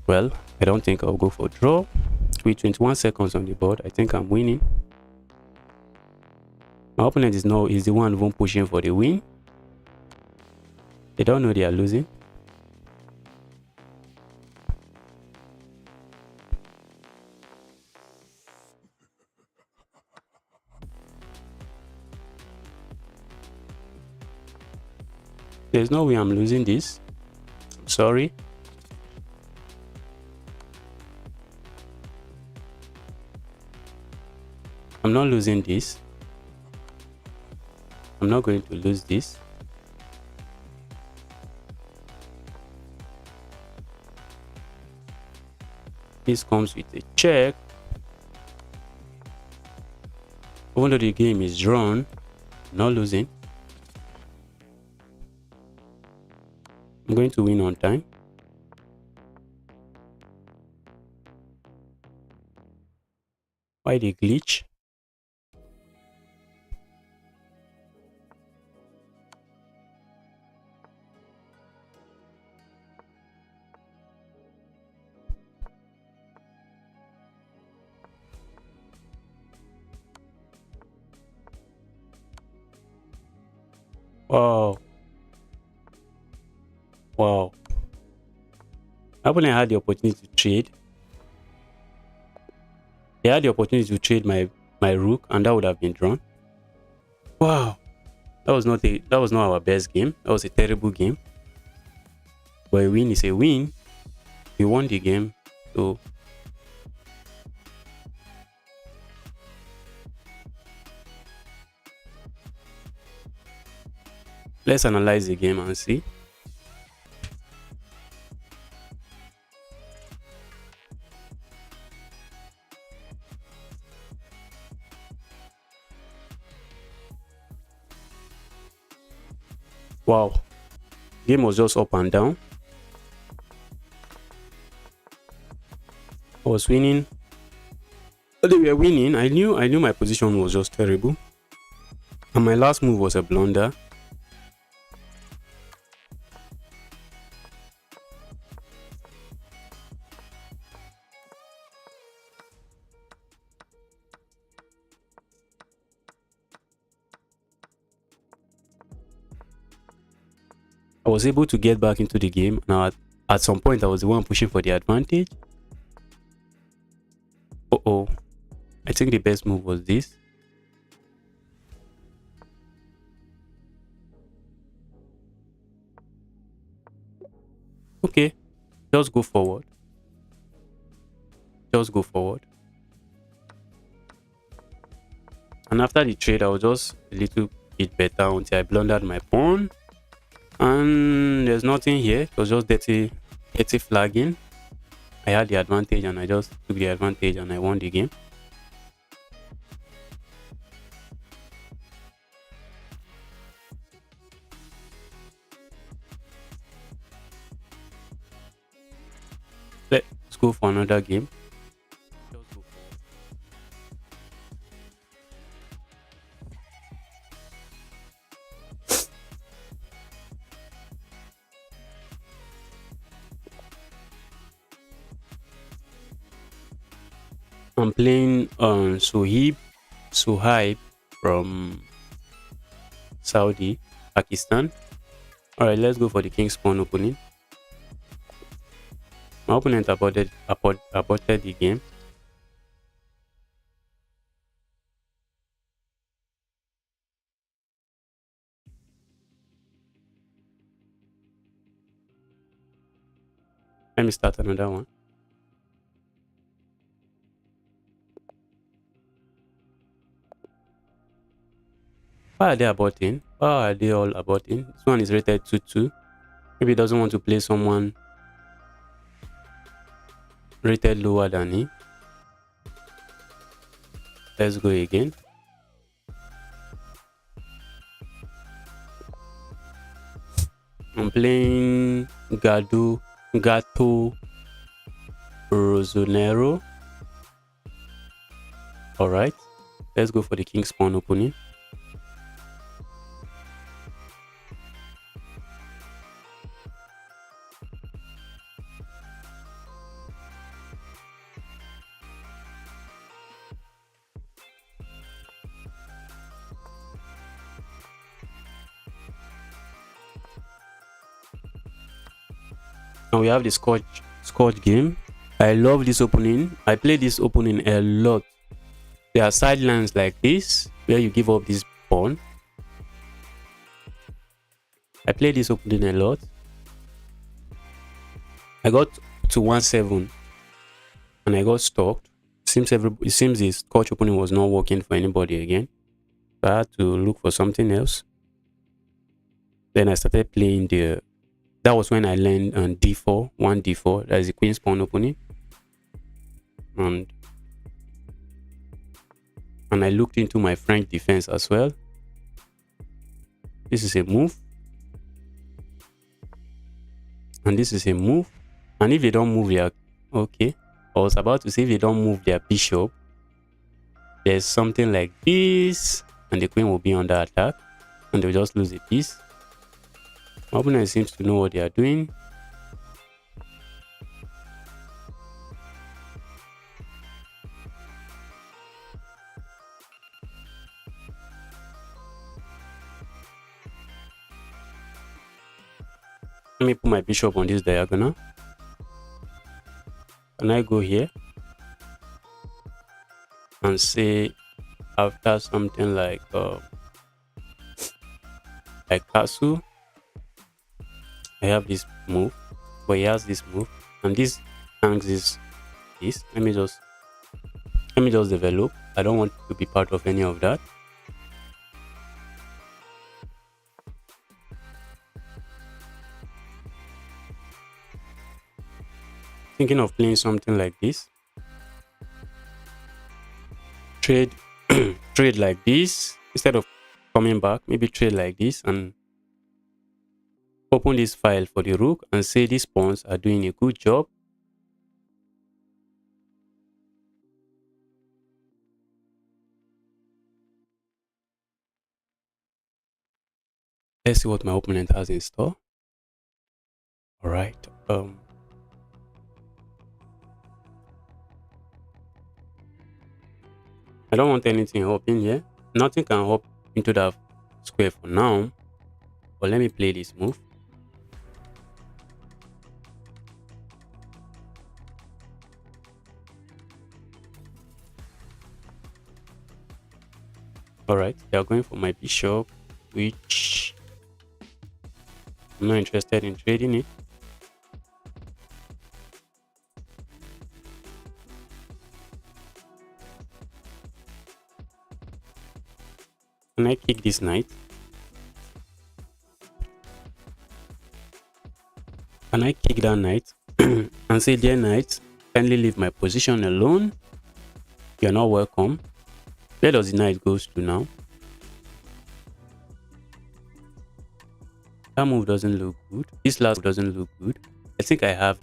Well, I don't think I'll go for draw. With 21 seconds on the board, I think I'm winning. My opponent is the one even pushing for the win. They don't know they are losing. There's no way I'm losing this. I'm sorry. I'm not losing this. I'm not going to lose this. This comes with a check. Even though the game is drawn, I'm not losing. I'm going to win on time. Why the glitch? Wow. Wow. I haven't had the opportunity to trade. They had the opportunity to trade my rook, and that would have been drawn. Wow. That was not our best game. That was a terrible game. But a win is a win. We won the game. So let's analyze the game and see. Wow. Game was just up and down. I was winning. But they were winning. I knew my position was just terrible. And my last move was a blunder. I was able to get back into the game. Now at some point I was the one pushing for the advantage. Uh-oh. I think the best move was this. Okay, just go forward. Just go forward. And after the trade, I was just a little bit better until I blundered my pawn. And there's nothing here. It was just dirty flagging. I had the advantage and I just took the advantage and I won the game. Let's go for another game. Just go forward. I'm playing Suhaib from Saudi, Pakistan. Alright, let's go for the King's Pawn opening. My opponent aborted the game. Let me start another one. Why are they aborting? Why are they all aborting? This one is rated 2-2. Maybe he doesn't want to play someone rated lower than him. Let's go again. I'm playing Gato Rosonero. Alright. Let's go for the King's Pawn opening. And we have the Scotch game. I love this opening. I play this opening a lot. There are sidelines like this where you give up this pawn. I play this opening a lot. I got to 1-7 and I got stuck. It seems the Scotch opening was not working for anybody again. So I had to look for something else. Then I started playing that was when I learned d4, 1d4. That is the Queen's Pawn opening. And I looked into my French defense as well. This is a move. And this is a move. And if they don't move their... Okay. I was about to say if they don't move their bishop, there's something like this. And the queen will be under attack. And they'll just lose a piece. My opponent seems to know what they are doing. Let me put my bishop on this diagonal. Can I go here and say after something like castle, I have this move, but he has this move, and this hangs this. Let me just develop. I don't want to be part of any of that. Thinking of playing something like this. Trade trade like this instead of coming back. Maybe trade like this and open this file for the rook and say these pawns are doing a good job. Let's see what my opponent has in store. All right. I don't want anything hopping here. Nothing can hop into that square for now. But let me play this move. All right, they are going for my bishop, which I'm not interested in trading it. Can I kick this knight? Can I kick that knight and say, dear knight, kindly leave my position alone. You're not welcome. Where does the knight goes to now? That move doesn't look good. This last move doesn't look good. I think I have.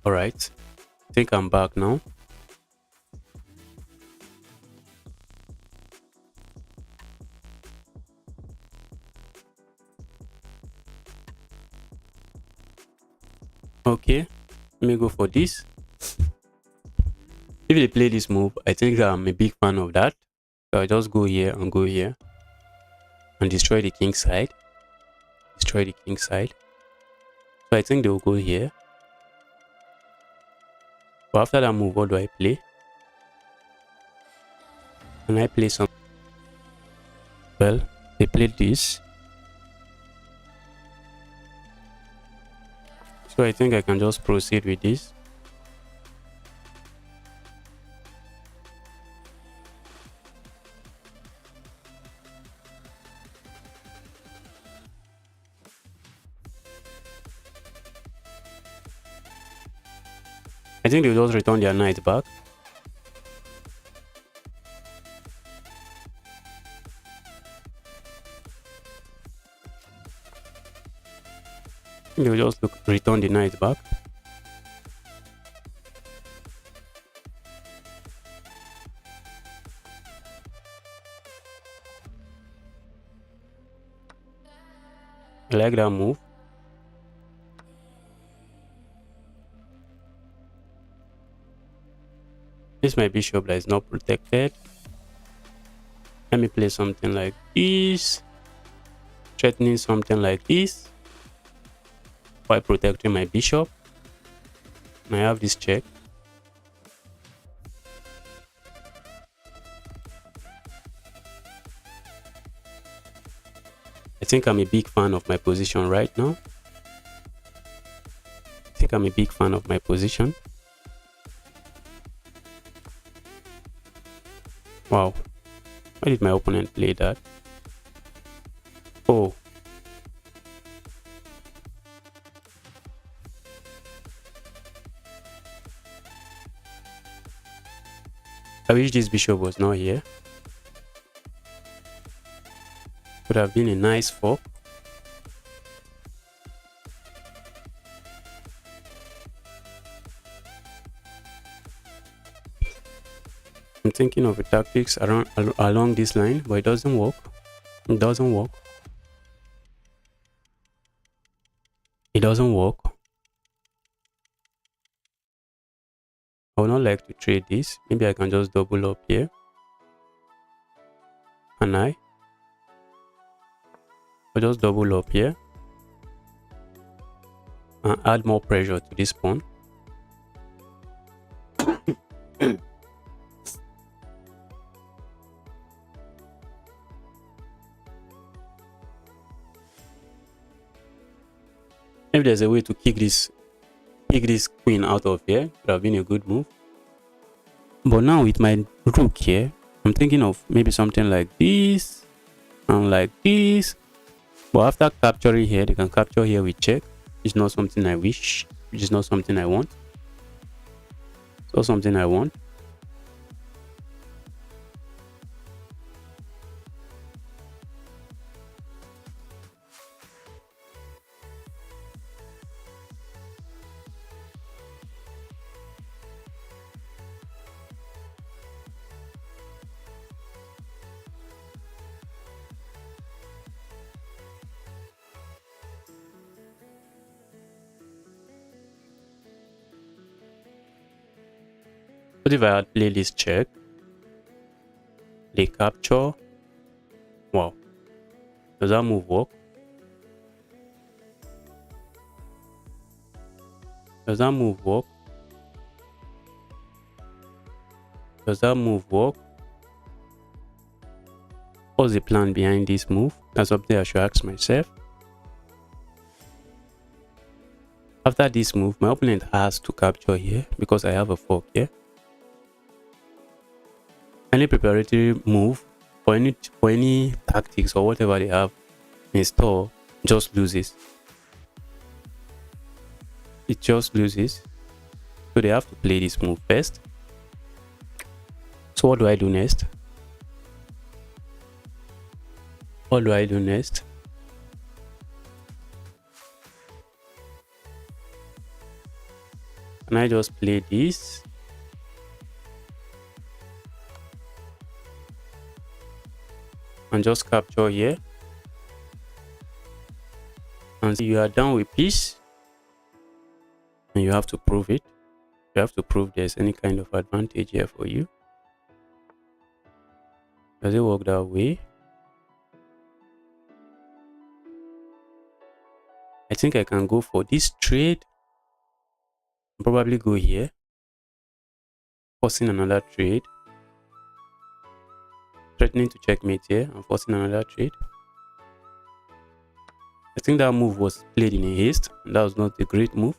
All right. I think I'm back now. Okay, let me go for this. If they play this move, I think I'm a big fan of that. So I just go here and go here and destroy the king side. Destroy the king side. So I think they'll go here. But after that move, what do I play? Can I play some? Well, they played this. So I think I can just proceed with this. I think they'll just return their knight back. They'll just return the knight back. I like that move. This is my bishop that is not protected. Let me play something like this. Threatening something like this. While protecting my bishop. And I have this check. I think I'm a big fan of my position right now. I think I'm a big fan of my position. Wow. Why did my opponent play that? Oh. I wish this bishop was not here. Could have been a nice fork. I'm thinking of a tactics along this line, but it doesn't work. It doesn't work. It doesn't work. I would not like to trade this. Maybe I can just double up here. Can I? I'll just double up here and add more pressure to this pawn. Maybe there's a way to kick this queen out of here. It would have been a good move. But now with my rook here, I'm thinking of maybe something like this and like this. But after capturing here, they can capture here with check. It's not something I wish, which is not something I want. It's not something I want. What if I had played this check? Play capture. Wow. Does that move work? Does that move work? Does that move work? What's the plan behind this move? That's something I should ask myself. After this move, my opponent has to capture here because I have a fork here. Any preparatory move or any tactics or whatever they have in store just loses. It just loses. So they have to play this move first. So what do I do next? What do I do next? Can I just play this? And just capture here. And see you are done with peace. And you have to prove it. You have to prove there's any kind of advantage here for you. Does it work that way? I think I can go for this trade. Probably go here. Forcing another trade. Threatening to checkmate here and forcing another trade. I think that move was played in a haste. And that was not a great move.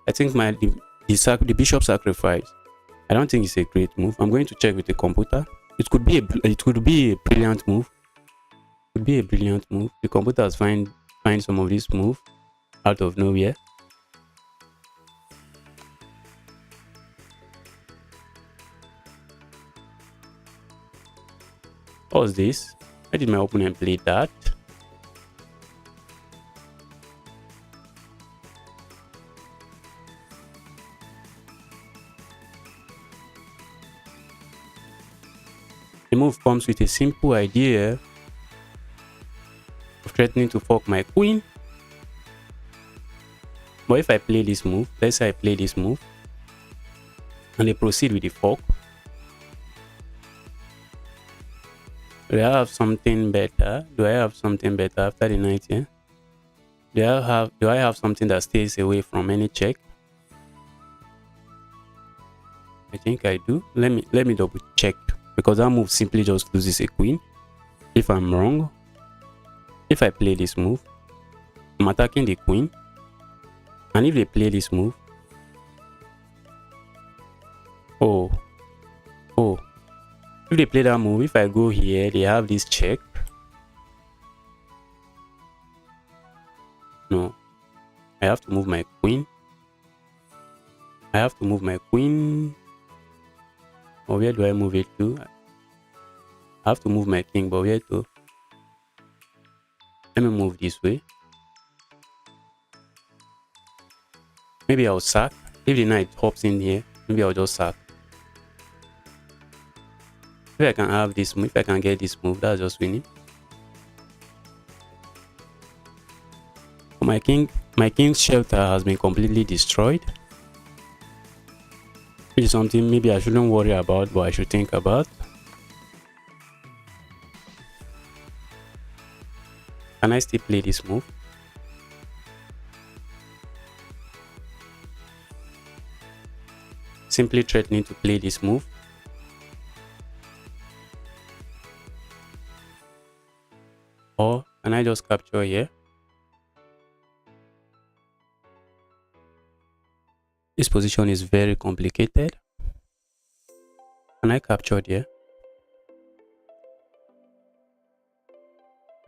I think the bishop sacrifice, I don't think it's a great move. I'm going to check with the computer. It could be a brilliant move. It could be a brilliant move. The computer has find some of this move out of nowhere. What was this? Why did my opponent play that? The move comes with a simple idea of threatening to fork my queen. But if I play this move, let's say I play this move and they proceed with the fork, do I have something better? Do I have something better after the knight here? Do I have something that stays away from any check? I think I do. Let me double check, because that move simply just loses a queen. If I'm wrong, if I play this move, I'm attacking the queen. And if they play this move, oh, if they play that move, if I go here, they have this check. No, I have to move my queen. I have to move my queen. Or where do I move it to? I have to move my king, but where to? Let me move this way. Maybe I'll sack. If the knight hops in here, maybe I'll just sack. If I can have this move, if I can get this move, that's just winning. My king's shelter has been completely destroyed, which is something maybe I shouldn't worry about, but I should think about. Can I still play this move? Simply threatening to play this move. Or can I just capture here? This position is very complicated. Can I capture there?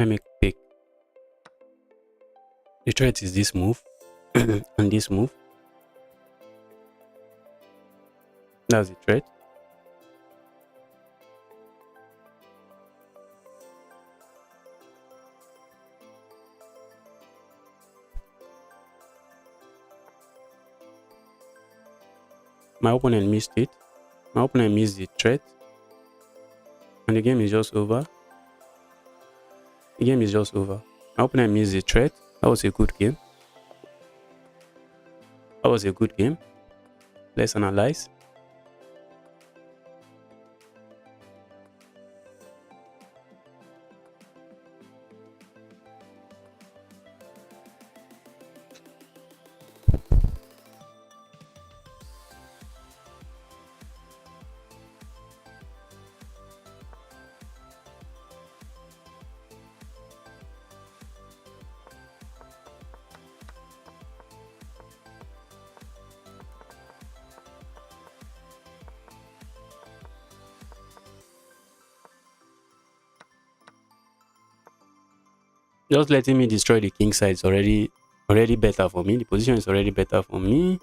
Let me pick. The threat is this move and this move. That's the threat. My opponent missed it. My opponent missed the threat. And the game is just over. The game is just over. My opponent missed the threat. That was a good game. That was a good game. Let's analyze. Just letting me destroy the king side is already better for me. The position is already better for me.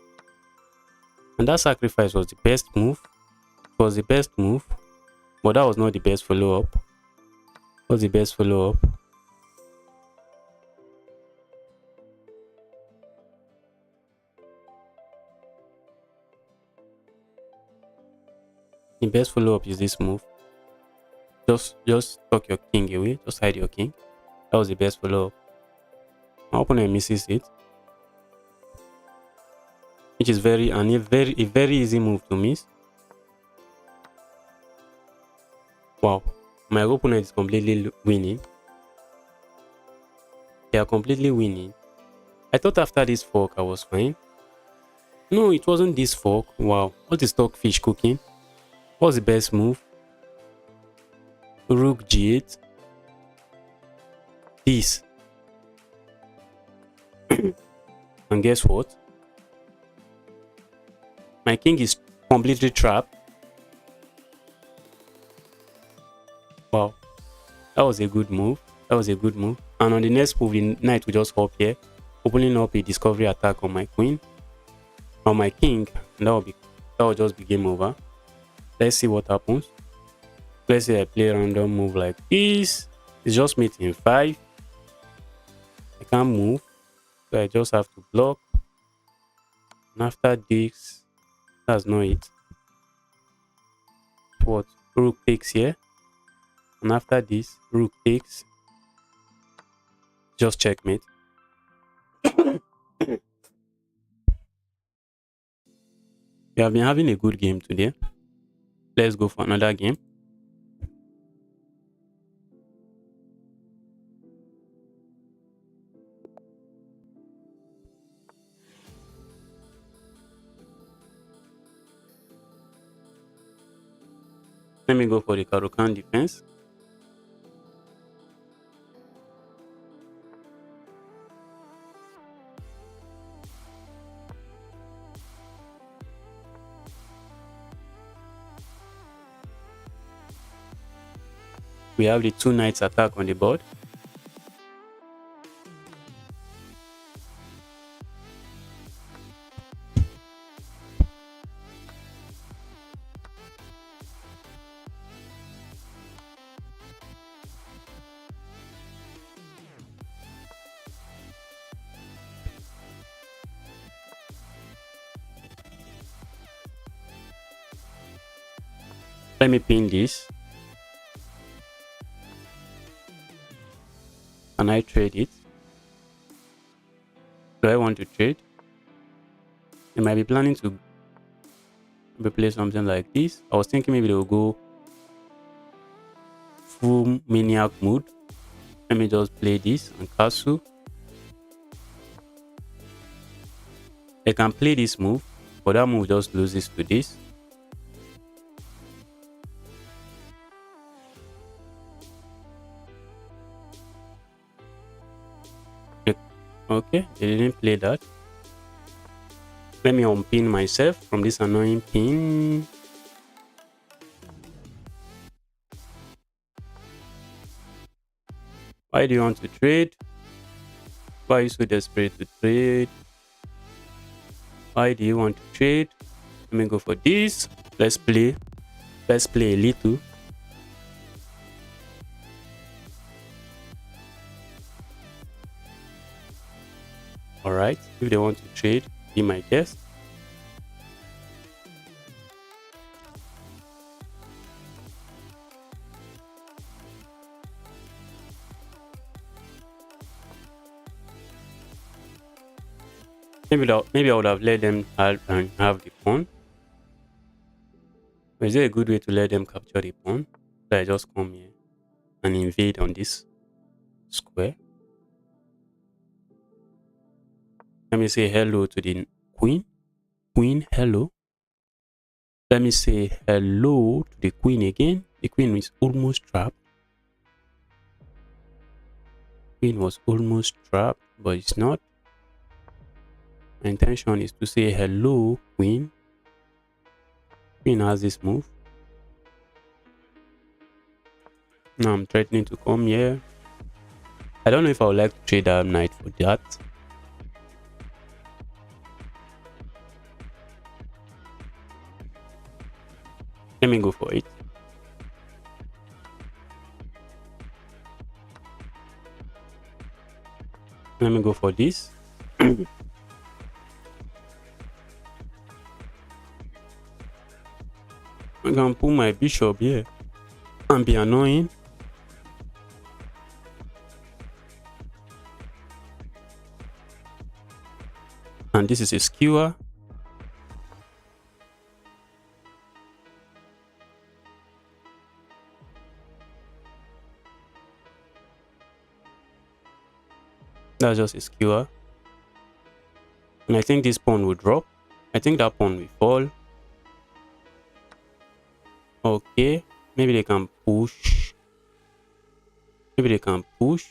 And that sacrifice was the best move. It was the best move. But that was not the best follow-up. What's the best follow-up? The best follow-up is this move. Just tuck your king away. Just hide your king. That was the best follow-up. My opponent misses it. Which is a very easy move to miss. Wow. My opponent is completely winning. They are completely winning. I thought after this fork I was fine. No, it wasn't this fork. Wow. What is stockfish cooking? What's the best move? Rook g8. This. And guess what? My king is completely trapped. Wow. That was a good move. That was a good move. And on the next move, the knight will just hop here, opening up a discovery attack on my queen. On my king. And that will just be game over. Let's see what happens. Let's say I play a random move like this. It's just mate in 5. I can't move. So I just have to block. And after this, that's not it. What? Rook takes here. And after this, rook takes. Just checkmate. We have been having a good game today. Let's go for another game. Let me go for the Caro-Kann defense. We have the 2 knights attack on the board. Let me pin this. Can I trade it? Do I want to trade? They might be planning to play something like this. I was thinking maybe they'll go full maniac mode. Let me just play this and castle. They can play this move, but that move just loses to this. Okay, they didn't play that. Let me unpin myself from this annoying pin. Why do you want to trade? Why are you so desperate to trade? Why do you want to trade? Let me go for this. Let's play a little. Alright, if they want to trade, be my guest. Maybe I would have let them have the pawn. Is there a good way to let them capture the pawn? So I just come here and invade on this square. Let me say hello to the queen. Queen, hello. Let me say hello to the queen again. The queen is almost trapped. Queen was almost trapped, but it's not. My intention is to say hello, queen. Queen has this move. Now I'm threatening to come here. I don't know if I would like to trade that knight for that. Let me go for it. Let me go for this. I can pull my bishop here and be annoying. And this is a skewer. That's just a skewer. And I think this pawn will drop. I think that pawn will fall. Okay. Maybe they can push. Maybe they can push.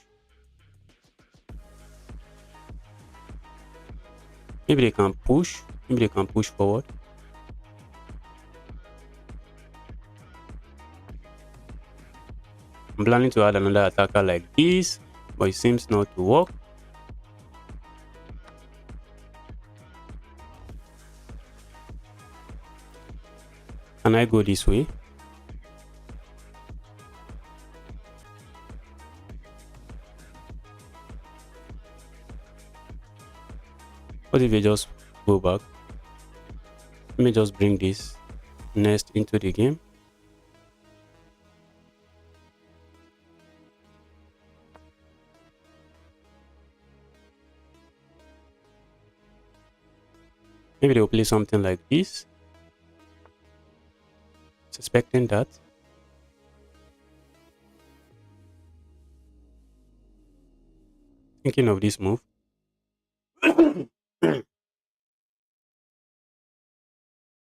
Maybe they can push. Maybe they can push forward. I'm planning to add another attacker like this, but it seems not to work. Can I go this way? What if they just go back? Let me just bring this nest into the game. Maybe they'll play something like this. Suspecting that. Thinking of this move.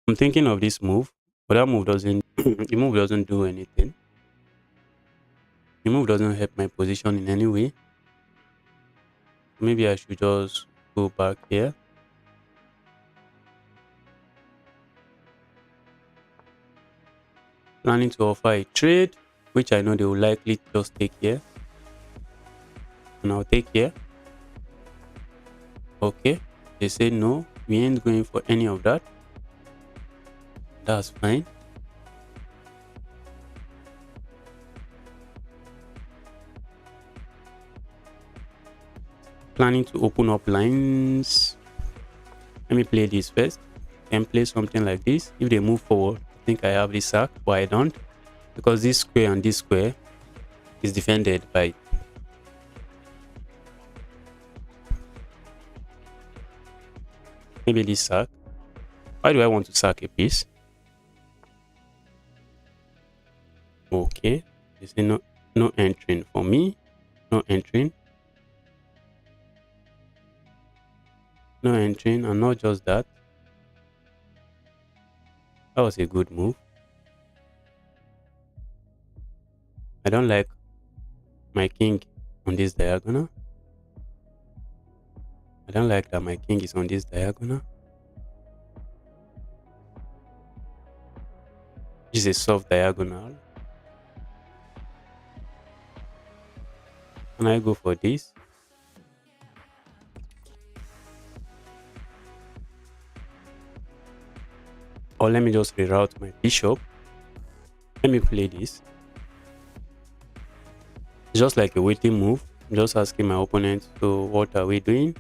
I'm thinking of this move, but that move doesn't the move doesn't do anything. The move doesn't help my position in any way. Maybe I should just go back here. Planning to offer a trade, which I know they will likely just take here. And I'll take here. Okay. They say no, we ain't going for any of that. That's fine. Planning to open up lines. Let me play this first. Can play something like this. If they move forward, I think I have this sack, but I don't. Because this square and this square is defended by maybe this sack. Why do I want to sack a piece? Okay. They say no entering for me. No entering. No entering, and not just that. That was a good move. I don't like my king on this diagonal. I don't like that my king is on this diagonal. This is a soft diagonal. Can I go for this? Or let me just reroute my bishop. Let me play this. It's just like a waiting move. I'm just asking my opponent, so what are we doing?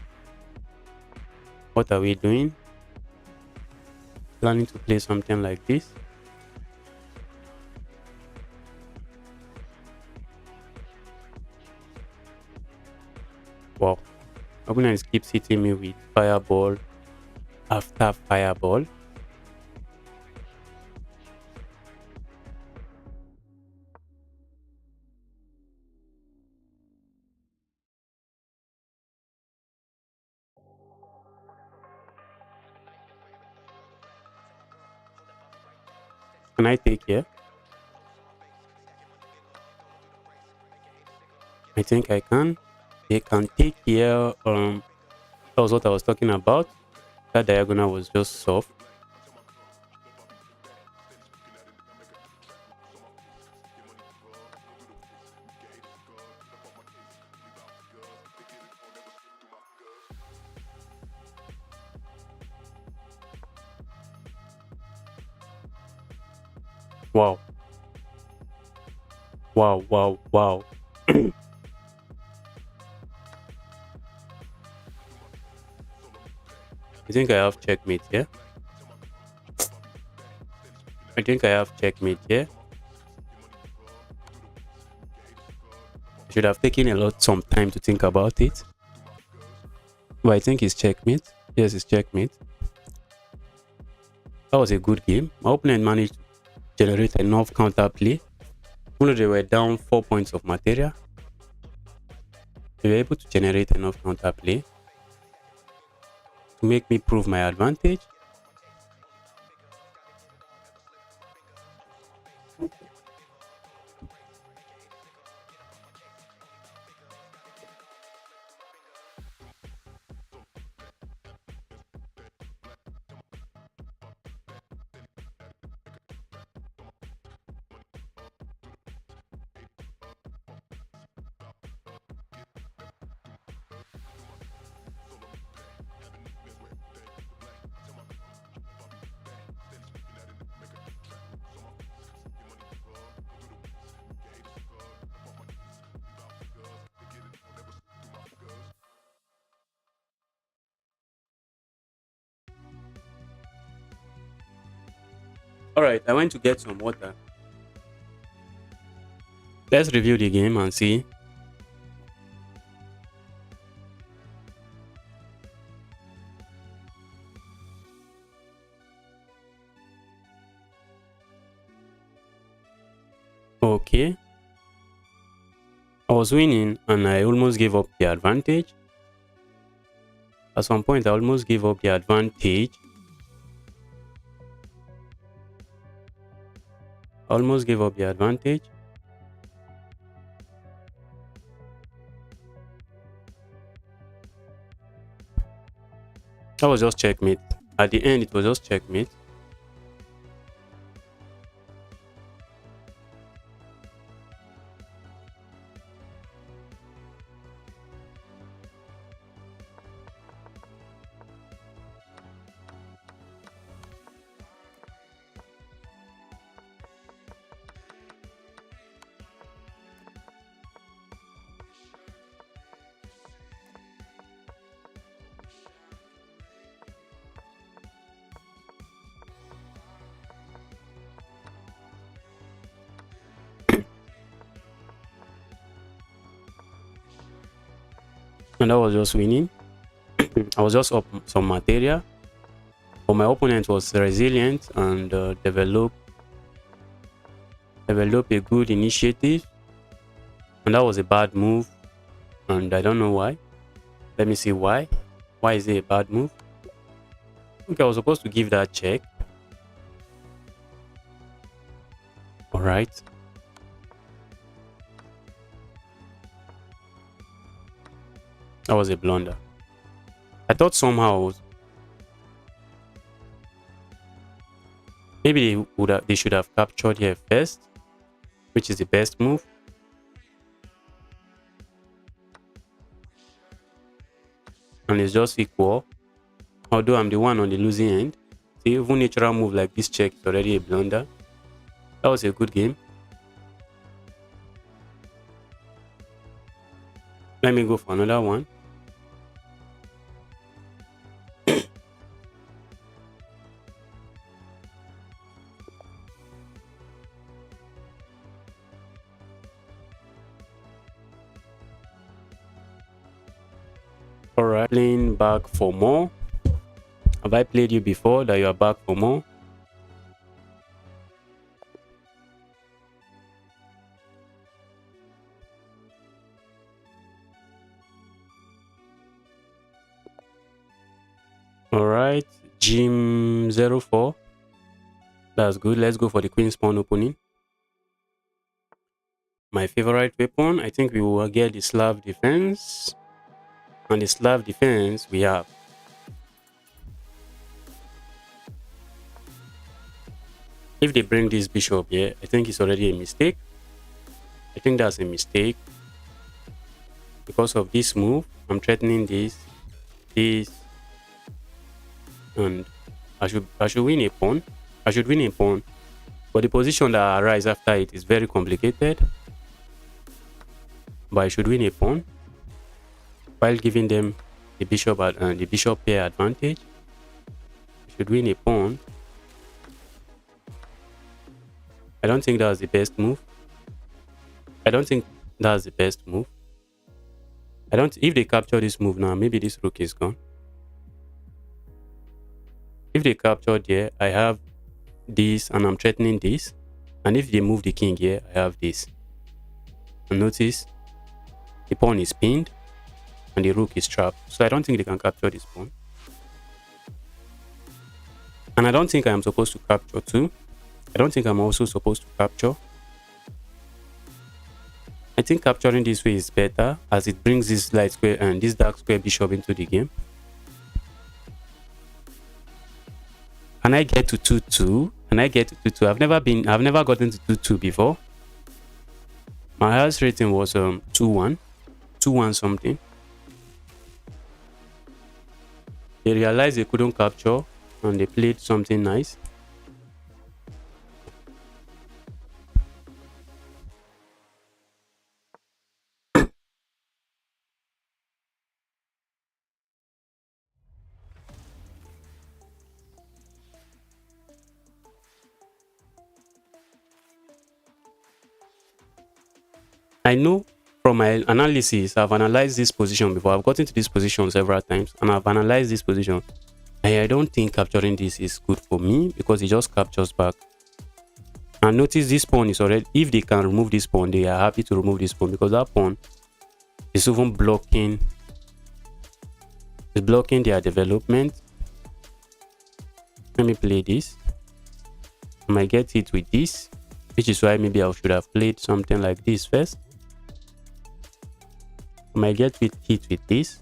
What are we doing? Planning to play something like this. Wow. My opponent keeps hitting me with fireball after fireball. Can I take here? I think I can. They can take here. That was what I was talking about. That diagonal was just soft. Wow. Wow, wow, wow. I think I have checkmate here. I think I have checkmate here. I should have taken some time to think about it. But I think it's checkmate. Yes, it's checkmate. That was a good game. My opponent managed to generate enough counterplay. Even though they were down 4 points of material, they were able to generate enough counterplay to make me prove my advantage. Alright, I went to get some water. Let's review the game and see. Okay. I was winning and I almost gave up the advantage. At some point, I almost gave up the advantage. I almost gave up the advantage. That was just checkmate. At the end, it was just checkmate. And that was just winning. I was just up some material. But my opponent was resilient and developed a good initiative. And that was a bad move. And I don't know why. Let me see why. Why is it a bad move? Okay, I was supposed to give that check. Alright. That was a blunder. I thought somehow maybe they should have captured here first, which is the best move. And it's just equal. Although I'm the one on the losing end. See, even natural move like this check is already a blunder. That was a good game. Let me go for another one. Alright, playing back for more. Have I played you before that you are back for more? Alright, Gym 04. That's good. Let's go for the queen's pawn opening. My favorite weapon. I think we will get the Slav defense. And the Slav defense we have. If they bring this bishop here, I think it's already a mistake. I think that's a mistake. Because of this move, I'm threatening this, and I should win a pawn. I should win a pawn. But the position that arises after it is very complicated. But I should win a pawn while giving them the bishop pair advantage. I should win a pawn. I don't think that's the best move. I don't think that's the best move. If they capture this move now, maybe this rook is gone. If they captured here, I have this and I'm threatening this. And if they move the king here, I have this. And notice the pawn is pinned and the rook is trapped. So I don't think they can capture this pawn. And I don't think I am supposed to capture too. I don't think I'm also supposed to capture. I think capturing this way is better as it brings this light square and this dark square bishop into the game. And I get to 2-2. And I get to 2-2. I've never gotten to 2-2 before. My highest rating was 2-1. 2-1 something. They realized they couldn't capture and they played something nice. I know from my analysis, I've analyzed this position before. I've gotten to this position several times and I've analyzed this position. I don't think capturing this is good for me because it just captures back. And notice this pawn is already, if they can remove this pawn, they are happy to remove this pawn because that pawn is even blocking their development. Let me play this. I might get it with this, which is why maybe I should have played something like this first. I might get hit with this.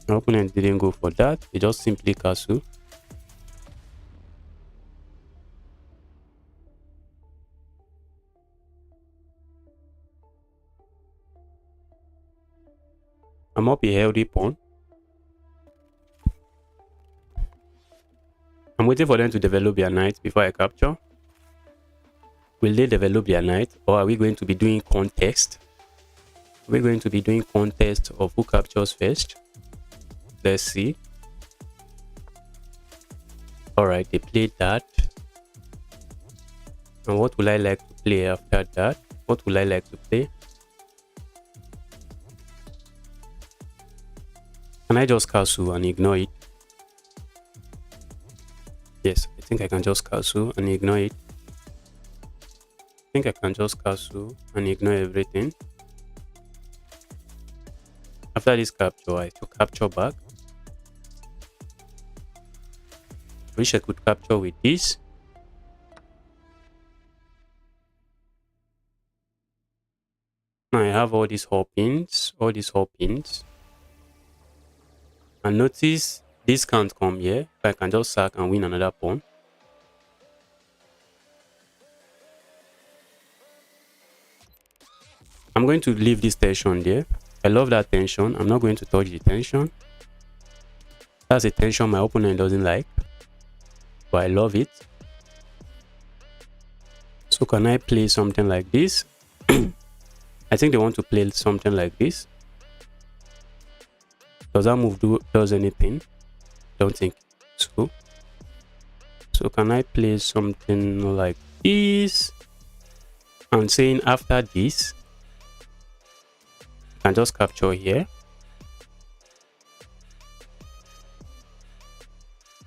My opponent didn't go for that. They just simply castle. I'm up a healthy pawn. I'm waiting for them to develop their knight before I capture. Will they develop their knight, or are we going to be doing contest? We're going to be doing contest of who captures first. Let's see. Alright, they played that. And what will I like to play after that? What will I like to play? Can I just castle and ignore it? Yes, I think I can just castle and ignore it. I think I can just castle and ignore everything. After this capture, I took capture back. Wish I could capture with this. Now I have all these pins. And notice this can't come here. I can just sack and win another pawn. I'm going to leave this tension there. I love that tension. I'm not going to touch the tension. That's a tension my opponent doesn't like, but I love it. So can I play something like this? I think they want to play something like this. Does that move does anything? Don't think so. So can I play something like this? And saying after this, I can just capture here.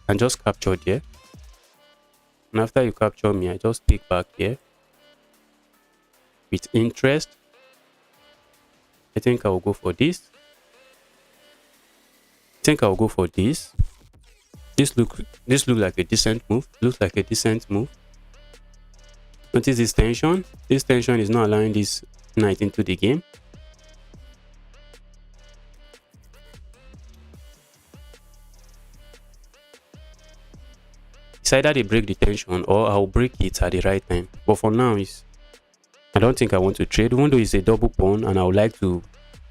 And just capture there. And after you capture me, I just take back here with interest. I think I will go for this. This This looks like a decent move. Looks like a decent move. Notice this tension. This tension is not allowing this knight into the game. It's either they break the tension or I'll break it at the right time. But for now, I don't think I want to trade, even though it's a double pawn and I would like to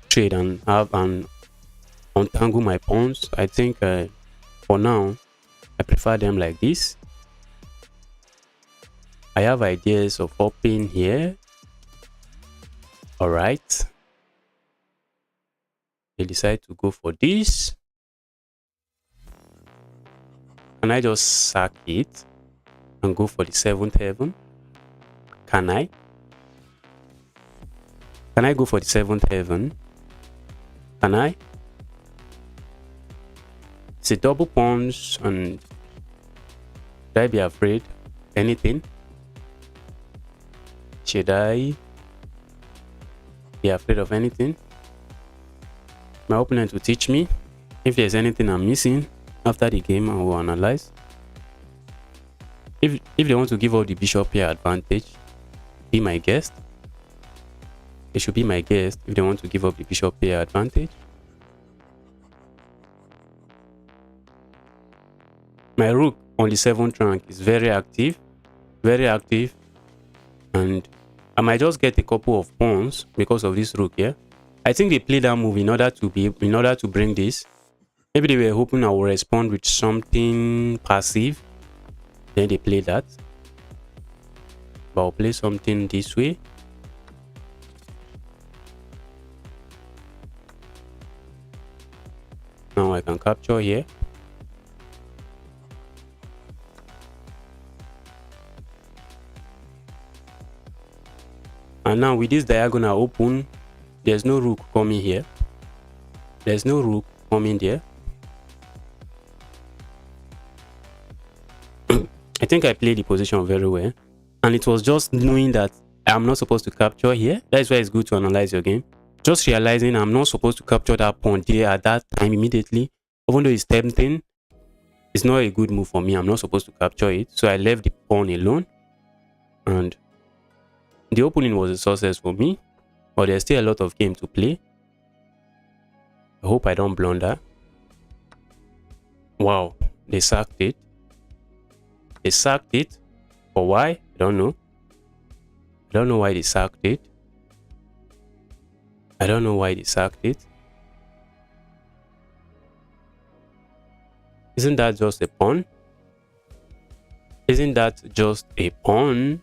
trade and have and untangle my pawns. I think for now, I prefer them like this. I have ideas of upping here. All right. They decide to go for this. Can I just sack it and go for the 7th heaven? Can I? Can I go for the 7th heaven? Can I? It's a double pawns, and should I be afraid? Anything? Should I be afraid of anything? My opponent will teach me. If there's anything I'm missing after the game, I will analyze. If they want to give up the bishop here advantage, be my guest. They should be my guest if they want to give up the bishop here advantage. My rook on the 7th rank is very active, and I might just get a couple of pawns because of this rook here. I think they played that move in order to bring this. Maybe they were hoping I will respond with something passive. Then they play that. But I'll play something this way. Now I can capture here. And now with this diagonal open, there's no rook coming here. There's no rook coming there. I think I played the position very well. And it was just knowing that I'm not supposed to capture here. That's why it's good to analyze your game. Just realizing I'm not supposed to capture that pawn there at that time immediately. Even though it's tempting, it's not a good move for me. I'm not supposed to capture it. So I left the pawn alone. And the opening was a success for me. But there's still a lot of game to play. I hope I don't blunder. Wow, they sacked it. They sacked it. For why? I don't know. I don't know why they sacked it. I don't know why they sacked it. Isn't that just a pawn? Isn't that just a pawn?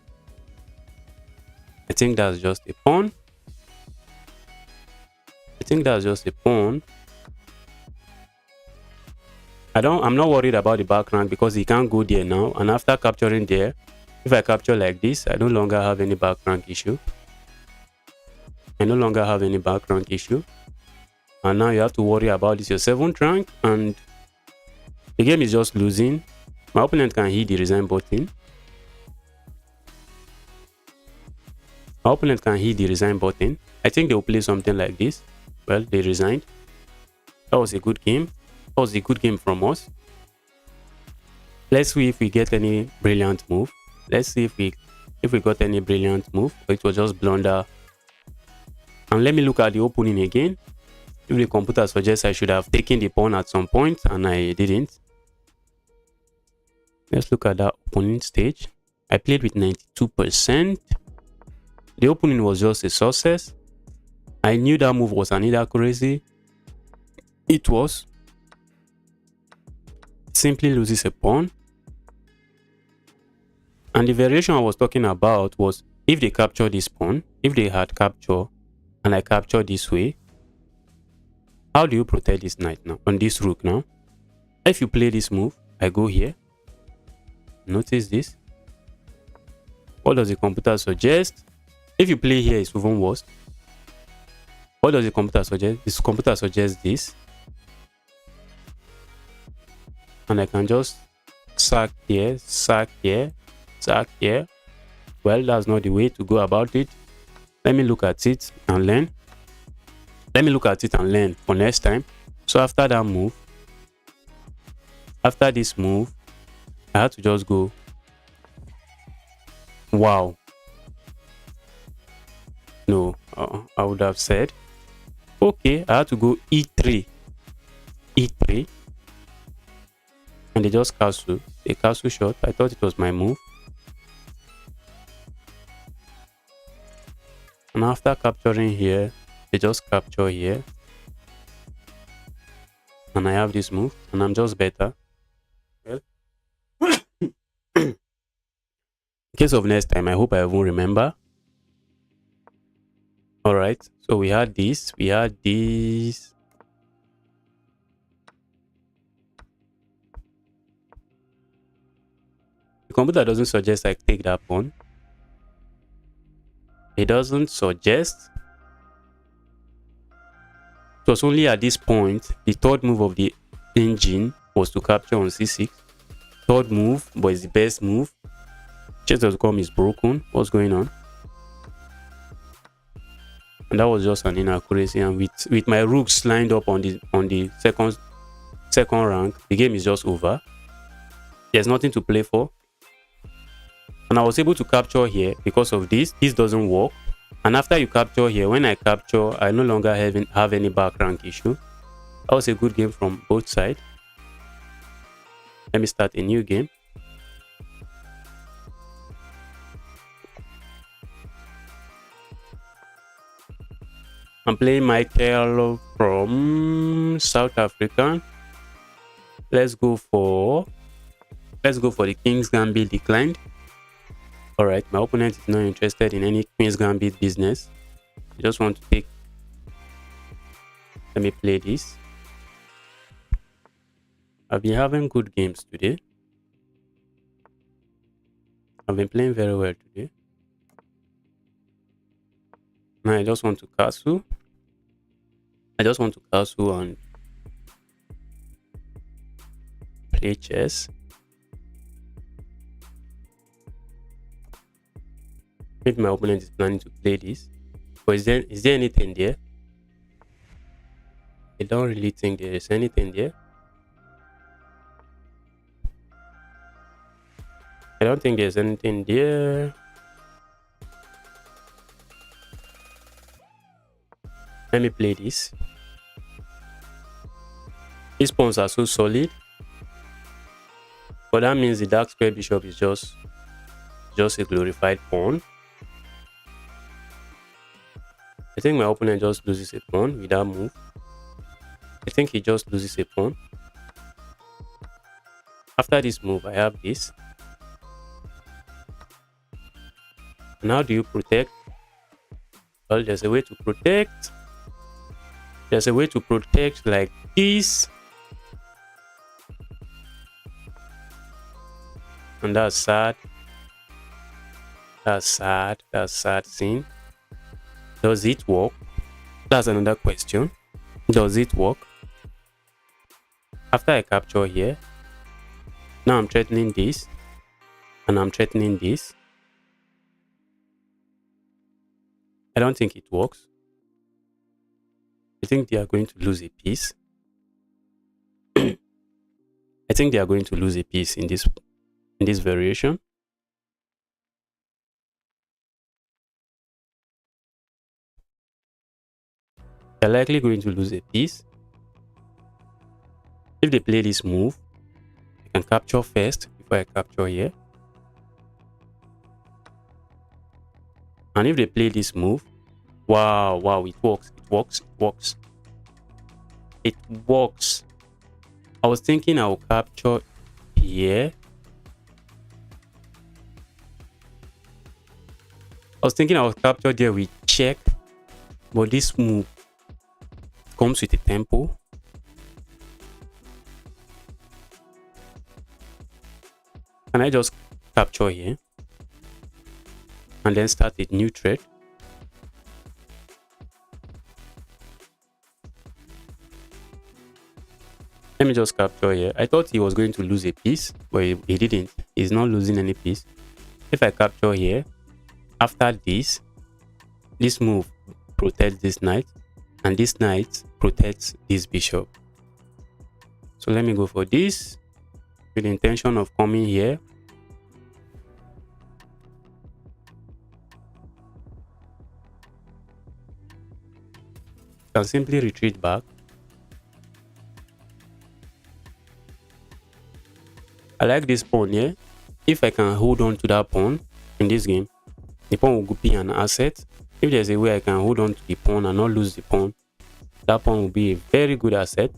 I think that's just a pawn. I think that's just a pawn. I'm not worried about the back rank because he can't go there now. And after capturing there, if I capture like this, I no longer have any back rank issue. I no longer have any back rank issue. And now you have to worry about this your 7th rank, and the game is just losing. My opponent can hit the resign button. My opponent can hit the resign button. I think they'll play something like this. Well, they resigned. That was a good game. That was a good game from us. Let's see if we get any brilliant move. Let's see if we got any brilliant move. It was just blunder. And let me look at the opening again. If the computer suggests I should have taken the pawn at some point and I didn't. Let's look at that opening stage. I played with 92%. The opening was just a success. I knew that move was an inaccuracy. It was. Simply loses a pawn. And the variation I was talking about was if they capture this pawn, if they had capture and I capture this way, how do you protect this knight now on this rook now? If you play this move, I go here. Notice this. What does the computer suggest? If you play here, it's even worse. What does the computer suggest? This computer suggests this. And I can just sack here, sack here, sack here. Well, that's not the way to go about it. Let me look at it and learn. Let me look at it and learn for next time. So after that move, After this move, I had to just go. Wow. No, I would have said, okay, I had to go e3. E3. And they just castle. A castle shot. I thought it was my move. And after capturing here, they just capture here. And I have this move. And I'm just better. Well, in case of next time, I hope I won't remember. Alright. So we had this. We had this. The computer doesn't suggest I take that pawn. It doesn't suggest. It was only at this point, the third move of the engine was to capture on c6. Third move, but it's the best move. Chess.com is broken. What's going on? And that was just an inaccuracy. And with my rooks lined up on the second rank, the game is just over. There's nothing to play for. And I was able to capture here because of this. This doesn't work. And after you capture here, when I capture, I no longer have any back rank issue. That was a good game from both sides. Let me start a new game. I'm playing Michael from South Africa. Let's go for the King's Gambit declined. Alright, my opponent is not interested in any Queen's Gambit business. I just want to take. Let me play this. I've been having good games today. I've been playing very well today. Now I just want to castle. I just want to castle and play chess. Maybe my opponent is planning to play this. But is there anything there? I don't really think there is anything there. I don't think there's anything there. Let me play this. These pawns are so solid. But that means the dark square bishop is just a glorified pawn. I think my opponent just loses a pawn with that move. I think he just loses a pawn. After this move, I have this. And how do you protect? Well, there's a way to protect. There's a way to protect like this. And that's sad. That's sad. That's sad scene. Does it work? That's another question. Does it work? After I capture here, now I'm threatening this. And I'm threatening this. I don't think it works. I think they are going to lose a piece. I think they are going to lose a piece in this variation. They're likely going to lose a piece. If they play this move, I can capture first before I capture here. And if they play this move, wow, it works, it works, it works. It works. I was thinking I'll capture here. I was thinking I'll capture there with check, but this move comes with a tempo. Can I just capture here and then start a new thread? Let me just capture here. I thought he was going to lose a piece, but he didn't. He's not losing any piece. If I capture here, after this move protects this knight, and this knight protects this bishop. So let me go for this. with the intention of coming here. Can simply retreat back. I like this pawn here. If I can hold on to that pawn in this game, the pawn will be an asset. If there's a way I can hold on to the pawn and not lose the pawn, that pawn will be a very good asset.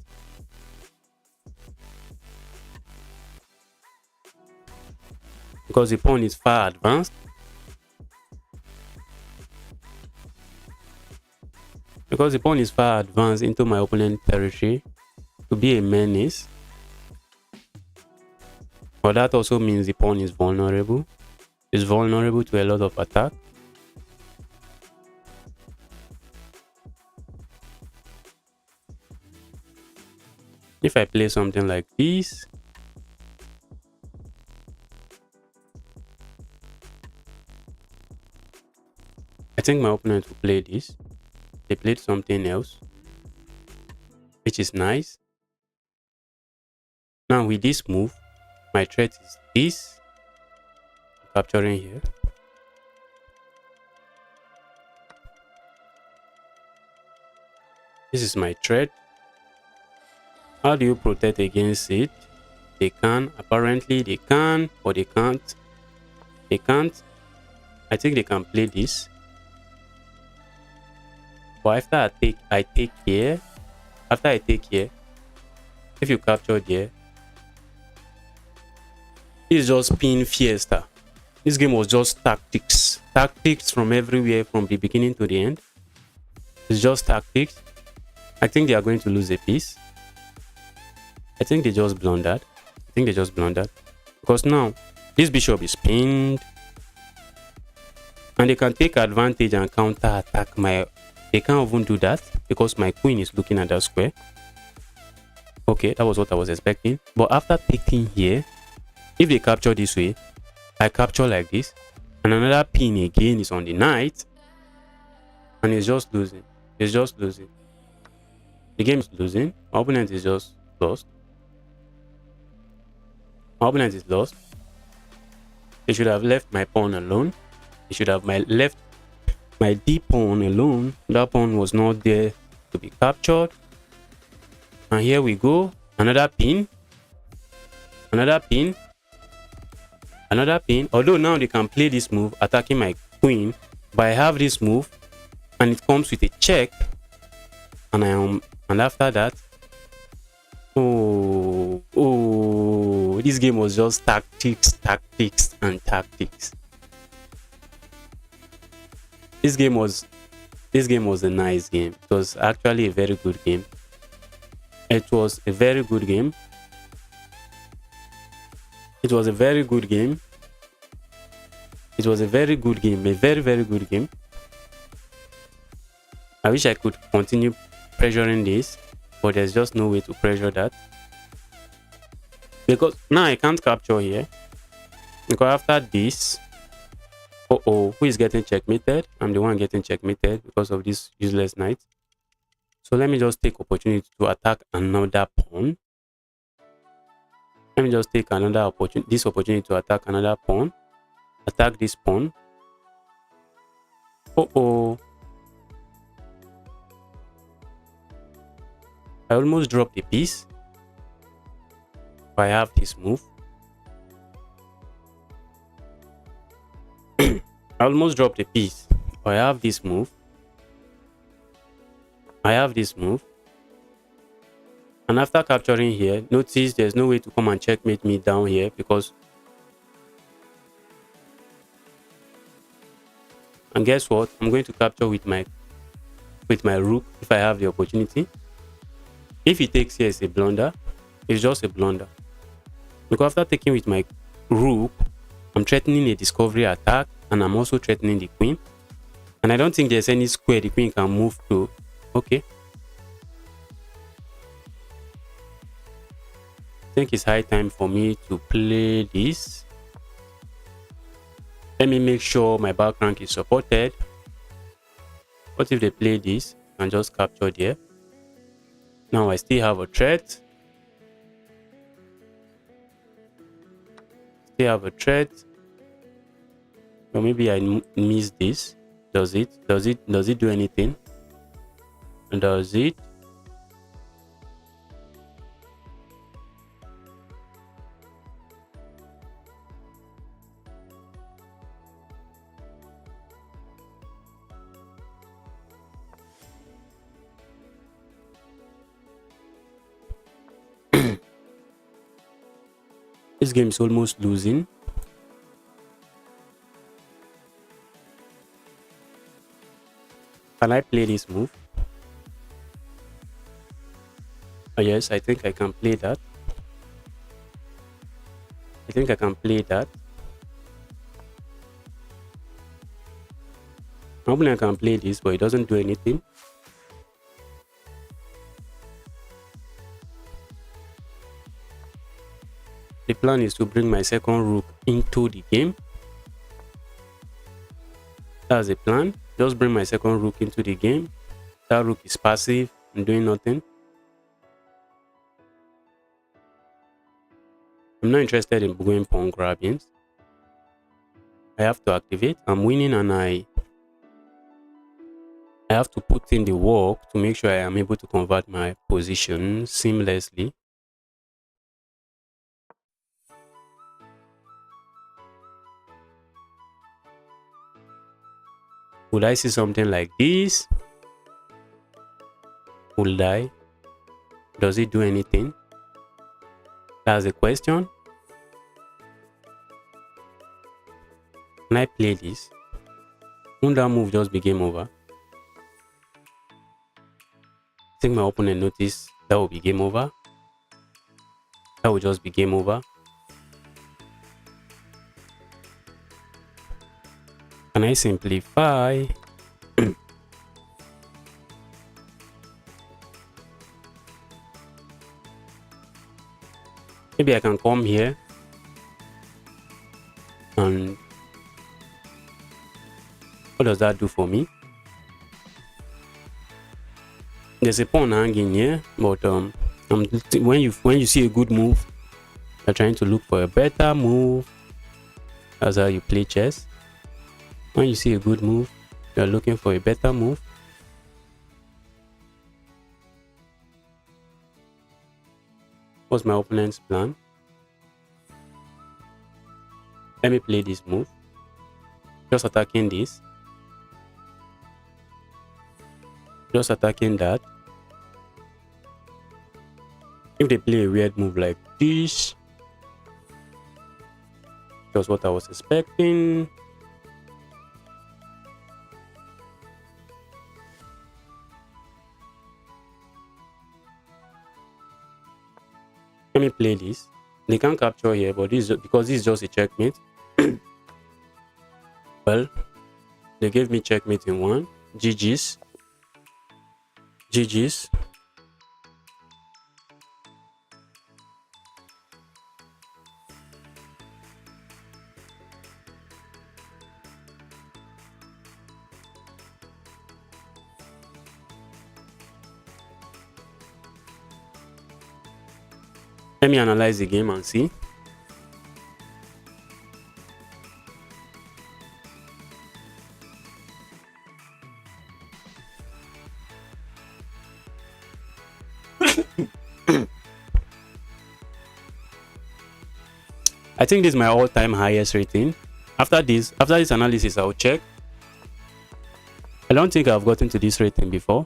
Because the pawn is far advanced. Because the pawn is far advanced into my opponent's territory to be a menace. But that also means the pawn is vulnerable. It's vulnerable to a lot of attack. If I play something like this, I think my opponent will play this. They played something else, which is nice. Now with this move, my threat is this. Capturing here. This is my threat. How do you protect against it? They can. Apparently they can, or they can't. They can't. I think they can play this. But after I take here. After I take here, if you capture here, this is just pin fiesta. This game was just tactics. Tactics from everywhere, from the beginning to the end. It's just tactics. I think they are going to lose a piece. I think they just blundered. Because now, this bishop is pinned. And they can take advantage and counter attack my... They can't even do that because my queen is looking at that square. Okay, that was what I was expecting. But after taking here, if they capture this way, I capture like this. And another pin again is on the knight. And it's just losing. It's just losing. The game is losing. My opponent is just lost. My opponent is lost. They should have left my pawn alone. They should have left my d pawn alone. That pawn was not there to be captured. And here we go. Another pin. Another pin. Another pin. Although now they can play this move, attacking my queen. But I have this move. And it comes with a check. And after that. Oh, this game was just tactics, tactics, and tactics. This game was a nice game. It was actually a very good game. It was a very good game. It was a very good game. It was a very good game. A very, very good game. I wish I could continue pressuring this, but there's just no way to pressure that. Because now I can't capture here. Because after this, who is getting checkmated? I'm the one getting checkmated because of this useless knight. So let me just take opportunity to attack another pawn. Let me just take this opportunity to attack another pawn. Attack this pawn. I almost dropped the piece. But I have this move. I almost dropped the piece. But I have this move. And after capturing here, notice there's no way to come and checkmate me down here because... And guess what? I'm going to capture with my rook if I have the opportunity. If he takes here, it's a blunder. It's just a blunder. Because after taking with my rook, I'm threatening a discovery attack and I'm also threatening the queen. And I don't think there's any square the queen can move to. Okay. I think it's high time for me to play this. Let me make sure my back rank is supported. What if they play this and just capture there? Now I still have a threat. still have a threat. Or maybe I miss this. Does it do anything? Does it? This game is almost losing. Can I play this move? Oh yes, I think I can play that. I think I can play that. Normally I can play this, but it doesn't do anything. The plan is to bring my second rook into the game. That's the plan. Just bring my second rook into the game. That rook is passive and doing nothing. I'm not interested in going pawn grabbing. I have to activate. I'm winning and I have to put in the work to make sure I am able to convert my position seamlessly. Would I see something like this? Would I? Does it do anything? That's the question. Can I play this? Won't that move just be game over? I think my opponent noticed that will be game over. That will just be game over. Can I simplify? Maybe I can come here and what does that do for me? There's a pawn hanging here, but when you see a good move, you're trying to look for a better move. That's how you play chess. When you see a good move, you're looking for a better move. What's my opponent's plan? Let me play this move. Just attacking this. Just attacking that. If they play a weird move like this, that's what I was expecting. Let me play this. They can't capture here, but this is because this is just a checkmate. Well, they gave me checkmate in one. GG's. GG's. Let me analyze the game and see. I think this is my all-time highest rating. After this analysis, I'll check. I don't think I've gotten to this rating before.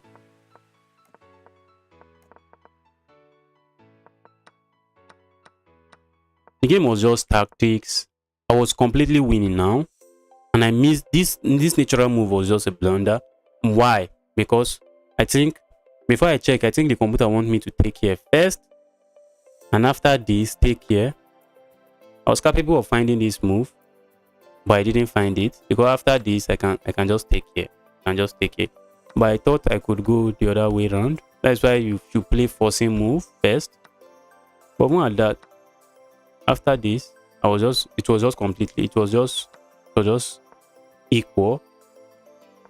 The game was just tactics. I was completely winning now, and I missed this. This natural move was just a blunder. Why? Because I think before I check, I think the computer wants me to take here first, and after this, take here. I was capable of finding this move, but I didn't find it because after this, I can just take here. I can just take it. But I thought I could go the other way around. That's why you play forcing move first. But more than that, after this, it was just equal.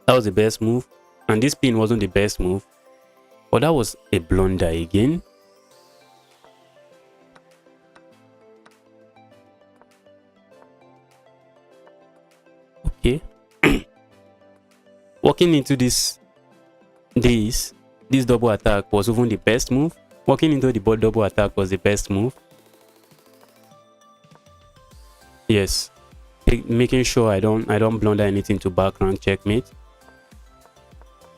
That was the best move, and this pin wasn't the best move, but that was a blunder again. Walking into this double attack was even the best move. Walking into the double attack was the best move. Yes, making sure I don't blunder anything to background checkmate.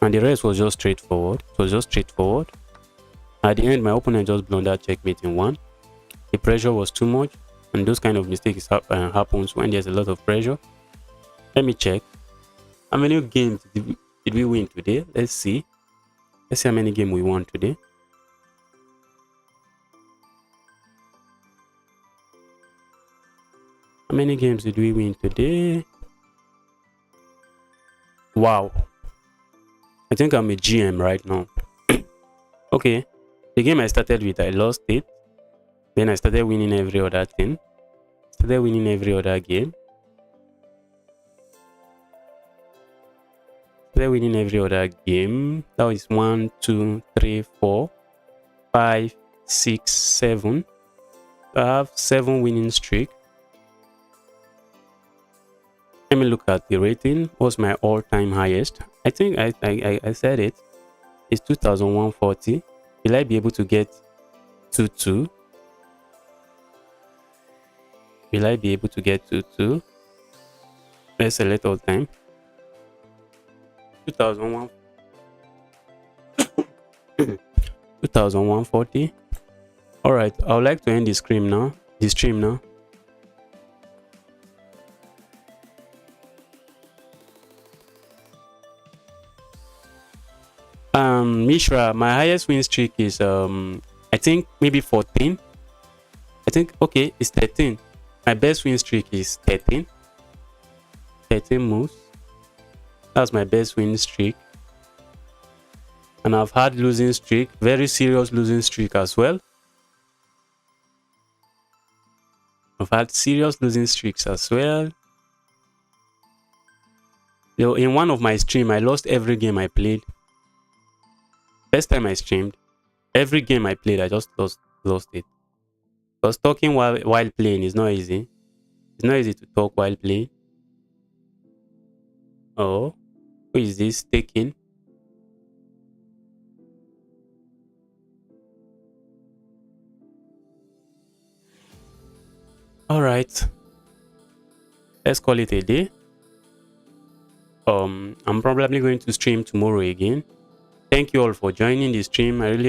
And the rest was just straightforward. It was just straightforward. At the end, my opponent just blundered checkmate in one. The pressure was too much, and those kind of mistakes happens when there's a lot of pressure. Let me check. How many games did we win today? Let's see. Let's see how many games we won today. How many games did we win today? Wow. I think I'm a GM right now. Okay. The game I started with, I lost it. Then I started winning every other thing. Started winning every other game. Started winning every other game. That was 1, 2, 3, 4, 5, 6, 7. I have 7 winning streak. Let me look at the rating. What's my all-time highest? I think I said it. It's 2140. Will I be able to get 2-2? Will I be able to get 2-2? Let's select all time. 2140. All right, I would like to end the stream now. Mishra, my highest win streak is I think maybe 14. I think okay, it's 13. My best win streak is 13. 13 moves. That's my best win streak. And I've had losing streak, very serious losing streak as well. I've had serious losing streaks as well. You know, in one of my stream, I lost every game I played. First time I streamed, every game I played, I just lost it. Because talking while playing is not easy. It's not easy to talk while playing. Oh, who is this taking? All right, let's call it a day. I'm probably going to stream tomorrow again. Thank you all for joining the stream. I really